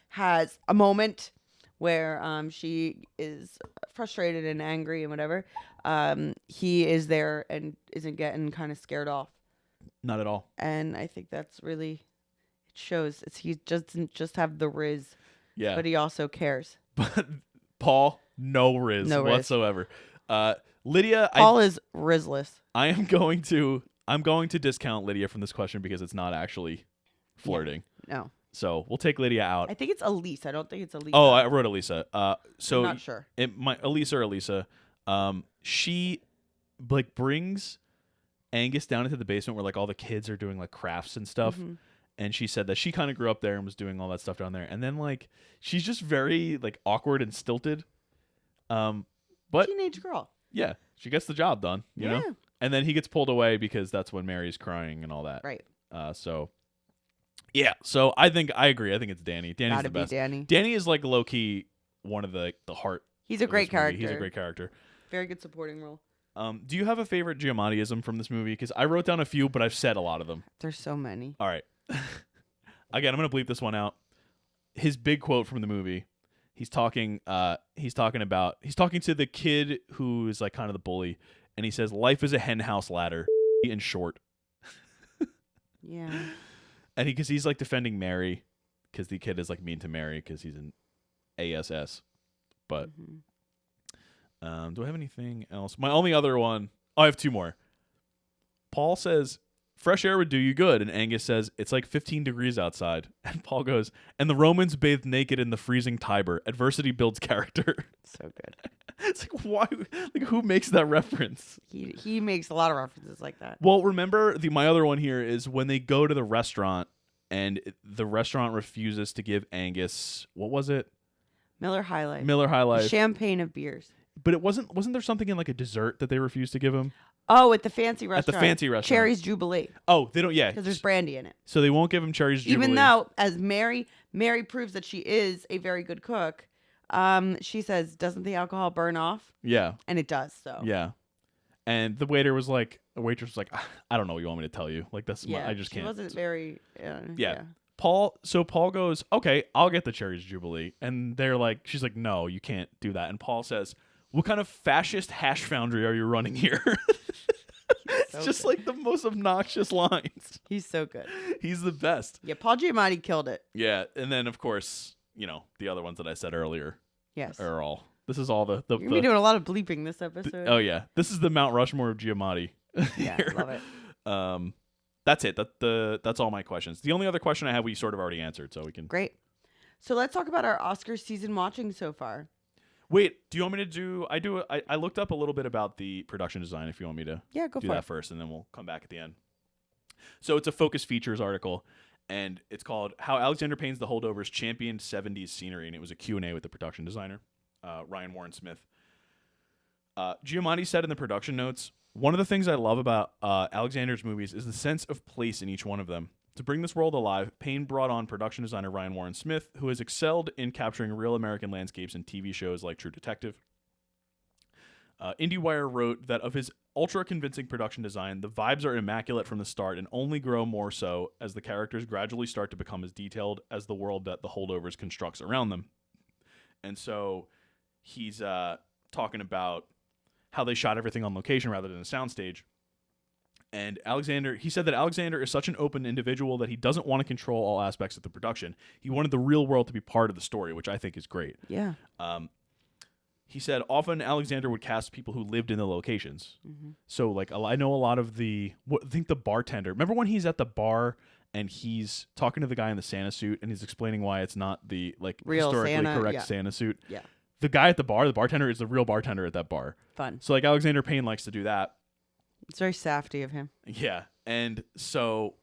has a moment where she is frustrated and angry and whatever, he is there and isn't getting kind of scared off. Not at all. And I think that's really, it shows. He doesn't just have the rizz, but he also cares. But Paul, no rizz whatsoever. Lydia, Paul is rizzless. I'm going to discount Lydia from this question because it's not actually flirting. Yeah, no. So we'll take Lydia out. I think it's Elise. I don't think it's Elisa. Oh, I wrote Elisa. So I'm not sure. Elisa. She like brings Angus down into the basement where like all the kids are doing like crafts and stuff. Mm-hmm. And she said that she kind of grew up there and was doing all that stuff down there. And then like she's just very like awkward and stilted. But teenage girl. yeah, she gets the job done, you know? And then he gets pulled away because that's when Mary's crying and all that. Right. So I think I agree. I think it's Danny. Danny's Gotta the best. be Danny. Danny is like low key one of the heart. He's a great character. He's a great character. Very good supporting role. Do you have a favorite Giamatti-ism from this movie? Because I wrote down a few, but I've said a lot of them. There's so many. All right. Again, I'm gonna bleep this one out. His big quote from the movie. He's talking to the kid who is like kind of the bully, and he says, "Life is a henhouse ladder," in short. Yeah. And because he's like defending Mary, because the kid is like mean to Mary because he's an ASS. But do I have anything else? My only other one. Oh, I have two more. Paul says, "Fresh air would do you good," and Angus says, "It's like 15 degrees outside." And Paul goes, "And the Romans bathed naked in the freezing Tiber. Adversity builds character." So good. It's like, why? Like, who makes that reference? He makes a lot of references like that. Well, remember my other one here is when they go to the restaurant and the restaurant refuses to give Angus, what was it? Miller High Life. Miller High Life. Champagne of beers. But it wasn't there something in like a dessert that they refused to give him? Oh, at the fancy restaurant. At the fancy restaurant. Cherry's Jubilee. Oh, they don't. Yeah, Because there's brandy in it. So they won't give him Cherry's Jubilee. Even though, as Mary proves that she is a very good cook, she says, "Doesn't the alcohol burn off?" Yeah. And it does. So. Yeah. And the waitress was like, "I don't know what you want me to tell you. Like that's I just can't." She wasn't very. Yeah. Paul goes, "Okay, I'll get the Cherry's Jubilee," and they're like, she's like, "No, you can't do that." And Paul says, "What kind of fascist hash foundry are you running here?" It's just good. Like the most obnoxious lines. He's so good. He's the best. Yeah, Paul Giamatti killed it. Yeah, and then of course, the other ones that I said earlier. Yes. Are all. This is all the. You're gonna be doing a lot of bleeping this episode. Oh yeah, this is the Mount Rushmore of Giamatti. Yeah, love it. That's it. That's all my questions. The only other question I have, we sort of already answered, so we can. Great. So let's talk about our Oscar season watching so far. Wait, do you want me to do? I looked up a little bit about the production design. If you want me to, go do for that it first, and then we'll come back at the end. So it's a Focus Features article, and it's called "How Alexander Payne's The Holdovers Championed 70s Scenery," and it was a Q&A with the production designer, Ryan Warren Smith. Giamatti said in the production notes, "One of the things I love about Alexander's movies is the sense of place in each one of them. To bring this world alive, Payne brought on production designer Ryan Warren Smith, who has excelled in capturing real American landscapes in TV shows like True Detective." IndieWire wrote that of his ultra-convincing production design, the vibes are immaculate from the start and only grow more so as the characters gradually start to become as detailed as the world that the Holdovers constructs around them. And so he's talking about how they shot everything on location rather than a soundstage. And he said that Alexander is such an open individual that he doesn't want to control all aspects of the production. He wanted the real world to be part of the story, which I think is great. Yeah. He said often Alexander would cast people who lived in the locations. Mm-hmm. So like I know a lot of I think the bartender. Remember when he's at the bar and he's talking to the guy in the Santa suit and he's explaining why it's not the like real historically Santa, correct Santa suit. Yeah. The guy at the bar, the bartender, is the real bartender at that bar. Fun. So like Alexander Payne likes to do that. It's very safty of him. Yeah. And so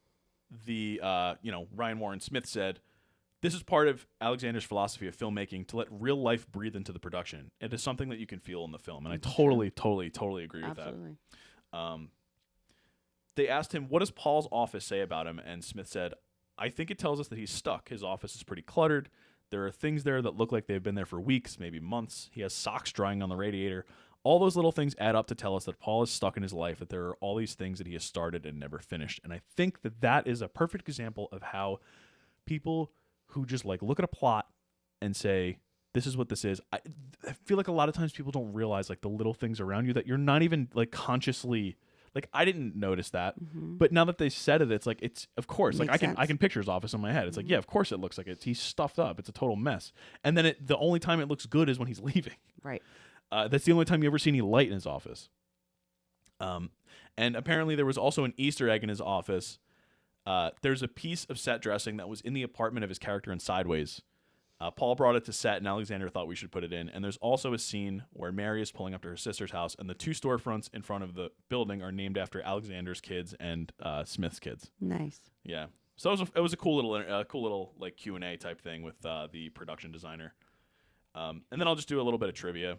the Ryan Warren Smith said, "This is part of Alexander's philosophy of filmmaking, to let real life breathe into the production. It is something that you can feel in the film." And I totally agree with that. They asked him, "What does Paul's office say about him?" And Smith said, "I think it tells us that he's stuck. His office is pretty cluttered. There are things there that look like they've been there for weeks, maybe months. He has socks drying on the radiator. All those little things add up to tell us that Paul is stuck in his life, that there are all these things that he has started and never finished." And I think that is a perfect example of how people who just like look at a plot and say, "This is what this is." I feel like a lot of times people don't realize like the little things around you that you're not even like consciously like. I didn't notice that, but now that they said it, it's like it's of course like I can picture his office in my head. It's like, yeah, of course it looks like he's stuffed up. It's a total mess. And then the only time it looks good is when he's leaving. Right. That's the only time you ever see any light in his office. And apparently there was also an Easter egg in his office. There's a piece of set dressing that was in the apartment of his character in Sideways. Paul brought it to set, and Alexander thought we should put it in. And there's also a scene where Mary is pulling up to her sister's house, and the two storefronts in front of the building are named after Alexander's kids and Smith's kids. Nice. Yeah. So it was a cool little like Q&A type thing with the production designer. And then I'll just do a little bit of trivia.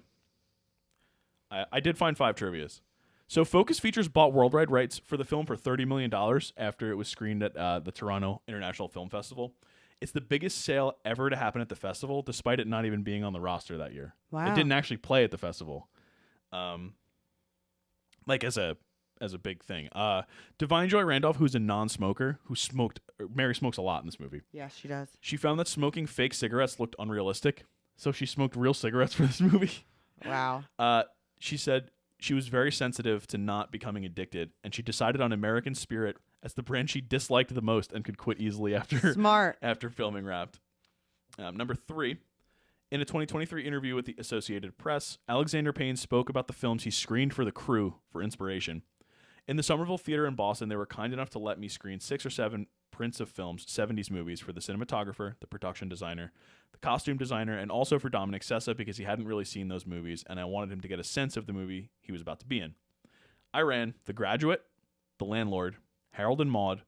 I did find 5 trivias. So Focus Features bought worldwide rights for the film for $30 million after it was screened at the Toronto International Film Festival. It's the biggest sale ever to happen at the festival, despite it not even being on the roster that year. Wow. It didn't actually play at the festival, like as a big thing. Divine Joy Randolph, who's a non-smoker, who smoked. Mary smokes a lot in this movie. Yeah, she does. She found that smoking fake cigarettes looked unrealistic, so she smoked real cigarettes for this movie. Wow. She said she was very sensitive to not becoming addicted, and she decided on American Spirit as the brand she disliked the most and could quit easily after filming Wrapped. Number 3, in a 2023 interview with the Associated Press, Alexander Payne spoke about the films he screened for the crew for inspiration. In the Somerville Theater in Boston, they were kind enough to let me screen 6 or 7 prints of films, 70s movies, for the cinematographer, the production designer, the costume designer, and also for Dominic Sessa because he hadn't really seen those movies, and I wanted him to get a sense of the movie he was about to be in. I ran The Graduate, The Landlord, Harold and Maude,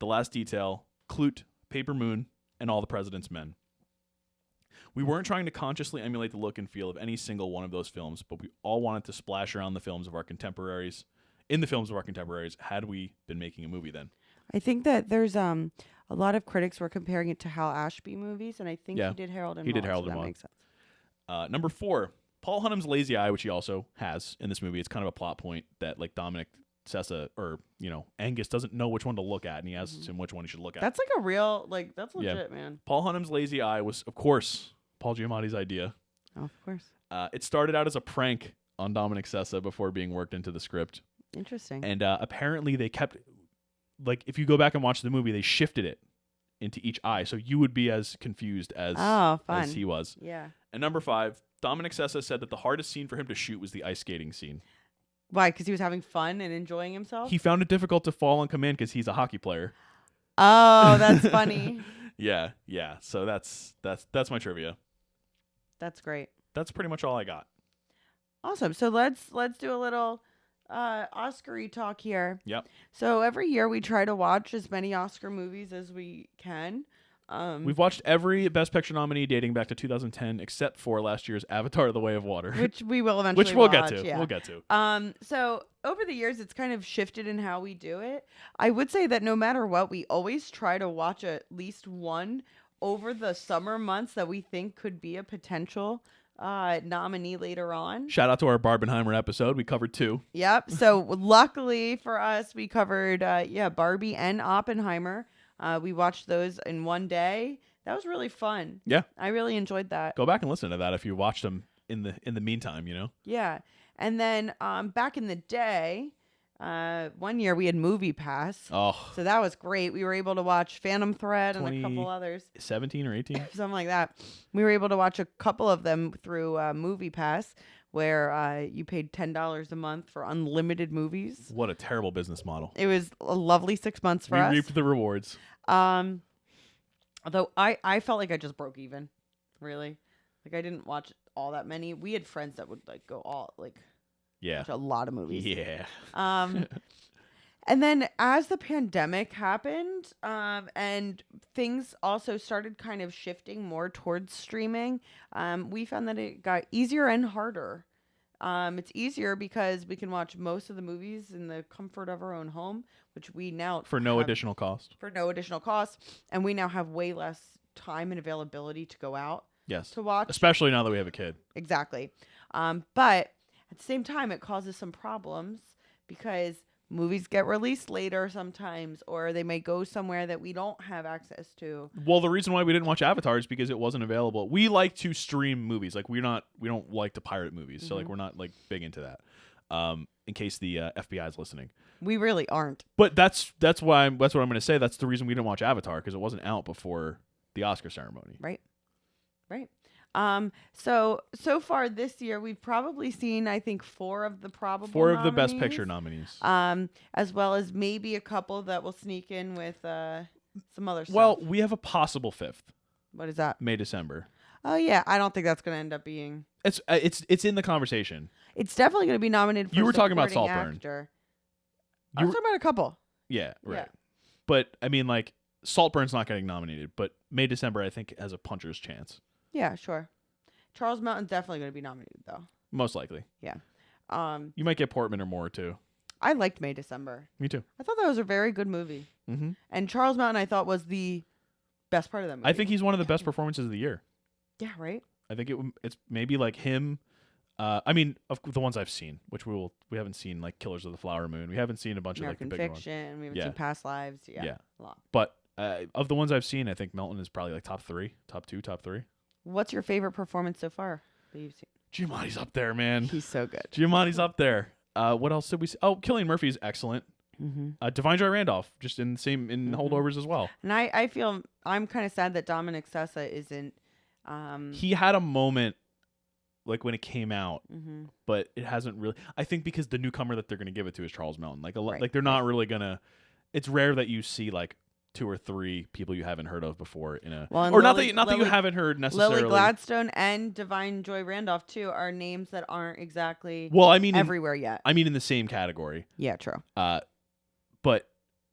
The Last Detail, Clute, Paper Moon, and All the President's Men. We weren't trying to consciously emulate the look and feel of any single one of those films, but we all wanted to splash around the films of our contemporaries, had we been making a movie then. I think that there's a lot of critics were comparing it to Hal Ashby movies, and I think he did Harold and Maude. He did Harold so and that Maude. makes sense. Number 4, Paul Hunnam's Lazy Eye, which he also has in this movie. It's kind of a plot point that like Dominic Sessa or Angus doesn't know which one to look at, and he asks him which one he should look at. That's like a real that's legit, man. Paul Hunnam's Lazy Eye was, of course, Paul Giamatti's idea. Oh, of course. It started out as a prank on Dominic Sessa before being worked into the script. Interesting. And apparently they kept, like, if you go back and watch the movie, they shifted it into each eye, so you would be as confused as he was. Yeah. And number 5, Dominic Sessa said that the hardest scene for him to shoot was the ice skating scene. Why? Because he was having fun and enjoying himself? He found it difficult to fall on command because he's a hockey player. Oh, that's funny. Yeah. So that's my trivia. That's great. That's pretty much all I got. Awesome. So let's do a little Oscar-y talk here. Yep. So every year we try to watch as many Oscar movies as we can. We've watched every Best Picture nominee dating back to 2010, except for last year's Avatar: The Way of Water, which we will eventually. Which we'll watch, get to. Yeah. We'll get to. So over the years, it's kind of shifted in how we do it. I would say that no matter what, we always try to watch at least one over the summer months that we think could be a potential nominee later on. Shout out to our Barbenheimer episode. We covered 2. Yep. So luckily for us, we covered Barbie and Oppenheimer. We watched those in one day. That was really fun. Yeah. I really enjoyed that. Go back and listen to that if you watched them in the meantime, Yeah. And then back in the day, one year we had Movie Pass. Oh. So that was great. We were able to watch Phantom Thread and a couple others. 17 or 18? Something like that. We were able to watch a couple of them through Movie Pass, where you paid $10 a month for unlimited movies. What a terrible business model. It was a lovely 6 months for us. We reaped the rewards. Although I felt like I just broke even, really. Like I didn't watch all that many. We had friends that would like go all watch a lot of movies. Yeah. And then as the pandemic happened, and things also started kind of shifting more towards streaming, we found that it got easier and harder. It's easier because we can watch most of the movies in the comfort of our own home, which we now for no additional cost. For no additional cost, and we now have way less time and availability to go out. Yes. To watch, especially now that we have a kid. Exactly. But at the same time, it causes some problems because movies get released later sometimes, or they may go somewhere that we don't have access to. Well, the reason why we didn't watch Avatar is because it wasn't available. We like to stream movies. Like we don't like to pirate movies. So like we're not like big into that. In case the FBI is listening. We really aren't. But that's what I'm going to say. That's the reason we didn't watch Avatar, because it wasn't out before the Oscar ceremony. Right. So far this year, we've probably seen, I think, 4 of the the Best Picture nominees. As well as maybe a couple that will sneak in with some other stuff. Well, we have a possible 5th. What is that? May, December. Oh yeah, I don't think that's going to end up being. It's in the conversation. It's definitely going to be nominated for. You were talking about Saltburn. I was talking about a couple. Yeah, right. Yeah. But I mean, like, Saltburn's not getting nominated, but May, December, I think, has a puncher's chance. Yeah, sure. Charles Mountain's definitely going to be nominated, though. Most likely. Yeah. You might get Portman or more too. I liked May December. Me too. I thought that was a very good movie. Mm-hmm. And Charles Mountain, I thought, was the best part of that movie. I think he's one of the best performances of the year. Yeah, right. I think it's maybe like him. I mean, of the ones I've seen, which we haven't seen like Killers of the Flower Moon. We haven't seen a bunch American of like the bigger Fiction. ones. We haven't seen Past Lives. Yeah. A lot. But of the ones I've seen, I think Melton is probably like top 3, top 2, top 3. What's your favorite performance so far that you've seen? Giamatti's up there, man. He's so good. Giamatti's up there. What else did we see? Oh, Cillian Murphy's excellent. Mm-hmm. Divine Joy Randolph, just in the same Holdovers as well. And I feel I'm kind of sad that Dominic Sessa isn't. He had a moment like when it came out, mm-hmm. but it hasn't really. I think because the newcomer that they're going to give it to is Charles Mountain. Like Right. like they're not really gonna. It's rare that you see like 2 or 3 people you haven't heard of before in a. Well, or Lily, not that you haven't heard necessarily. Lily Gladstone and Divine Joy Randolph too are names that aren't exactly. Well, I mean everywhere yet. I mean in the same category. Yeah, true. But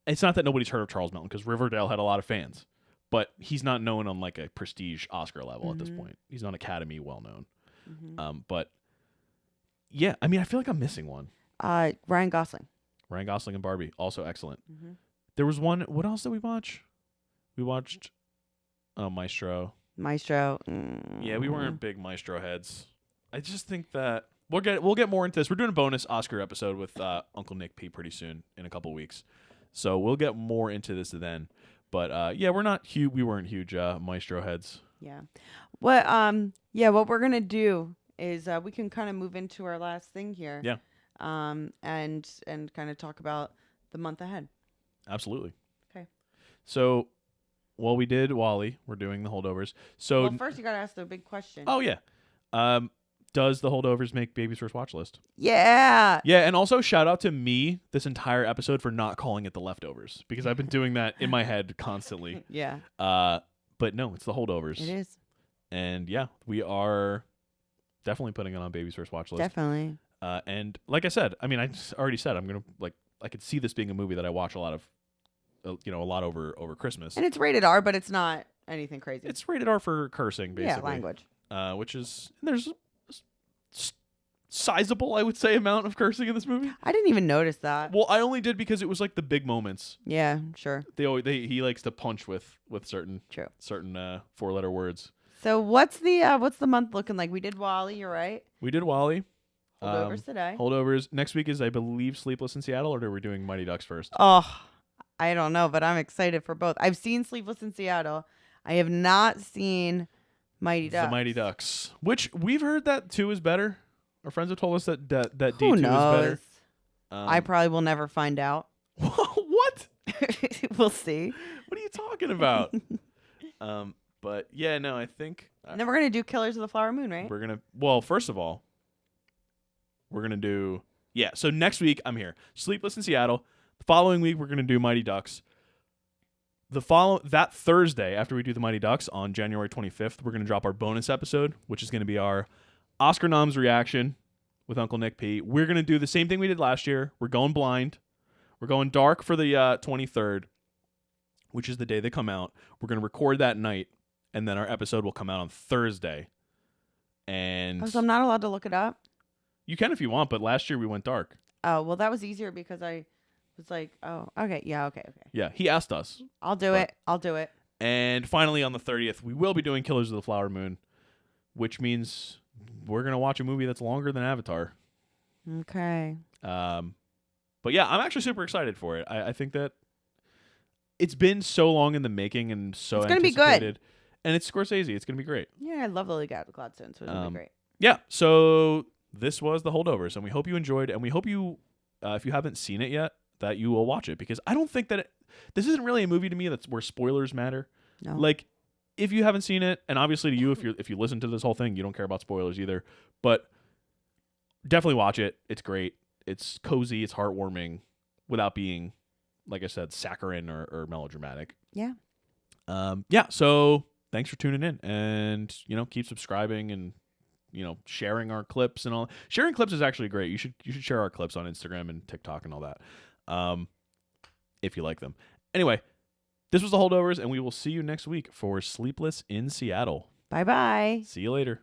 it's not that nobody's heard of Charles Mountain because Riverdale had a lot of fans, but he's not known on like a prestige Oscar level at this point. He's not Academy well known. Mm-hmm. But yeah, I mean, I feel like I'm missing one. Ryan Gosling. Ryan Gosling and Barbie, also excellent. Mm-hmm. There was one. What else did we watch? We watched Maestro. Maestro. Yeah, we weren't big Maestro heads. I just think that we'll get more into this. We're doing a bonus Oscar episode with Uncle Nick P pretty soon in a couple weeks, so we'll get more into this then. But yeah, we weren't huge Maestro heads. Yeah. What we're gonna do is we can kind of move into our last thing here. Yeah. And kind of talk about the month ahead. Absolutely. Okay. So, well, we did Wall-E. We're doing the Holdovers. So, well, first you gotta ask the big question. Oh yeah. Does the Holdovers make Baby's First Watch List? Yeah. Yeah, and also shout out to me this entire episode for not calling it the Leftovers because I've been doing that in my head constantly. Yeah. But no, it's the Holdovers. It is. And yeah, we are definitely putting it on Baby's First Watch List. Definitely. And like I said, I mean, I already said I'm gonna I could see this being a movie that I watch a lot of, a lot over Christmas. And it's rated R, but it's not anything crazy. It's rated R for cursing, basically. Yeah, language. Which is there's sizable, I would say, amount of cursing in this movie. I didn't even notice that. Well, I only did because it was like the big moments. Yeah, sure. He likes to punch with certain 4-letter words. So what's the month looking like? We did Wall-E, you're right. We did Wall-E. Holdovers today. Holdovers. Next week is, I believe, Sleepless in Seattle, or are we doing Mighty Ducks first? Oh, I don't know, but I'm excited for both. I've seen Sleepless in Seattle. I have not seen Mighty Ducks. The Mighty Ducks, which we've heard that 2 is better. Our friends have told us that D2 Who is knows? better. I probably will never find out. What? We'll see. What are you talking about? But yeah, no, I think. And then we're gonna do Killers of the Flower Moon, right? We're gonna. Well, first of all, we're gonna do. Yeah. So next week I'm here. Sleepless in Seattle. The following week we're gonna do Mighty Ducks. That Thursday after we do the Mighty Ducks on January 25th, we're gonna drop our bonus episode, which is gonna be our Oscar noms reaction with Uncle Nick P. We're gonna do the same thing we did last year. We're going blind. We're going dark for the 23rd, which is the day they come out. We're gonna record that night, and then our episode will come out on Thursday. And so I'm not allowed to look it up? You can if you want, but last year we went dark. Oh, well, that was easier because I was like, oh, okay. Yeah, okay. Yeah, he asked us. I'll do it. And finally, on the 30th, we will be doing Killers of the Flower Moon, which means we're going to watch a movie that's longer than Avatar. Okay. But yeah, I'm actually super excited for it. I think that it's been so long in the making and so it's gonna anticipated. Be good. And it's Scorsese. It's going to be great. Yeah, I love Lily Gladstone, so it's going to be great. Yeah, so this was The Holdovers, and we hope you enjoyed, and we hope you, if you haven't seen it yet, that you will watch it, because I don't think that this isn't really a movie to me that's where spoilers matter. No. Like, if you haven't seen it, and obviously to you, if you listen to this whole thing, you don't care about spoilers either, but definitely watch it. It's great. It's cozy. It's heartwarming without being, like I said, saccharine or melodramatic. Yeah. Yeah, so thanks for tuning in, and, keep subscribing and, sharing our clips and all. Sharing clips is actually great. You should share our clips on Instagram and TikTok and all that, if you like them. Anyway, this was The Holdovers, and we will see you next week for Sleepless in Seattle. Bye-bye. See you later.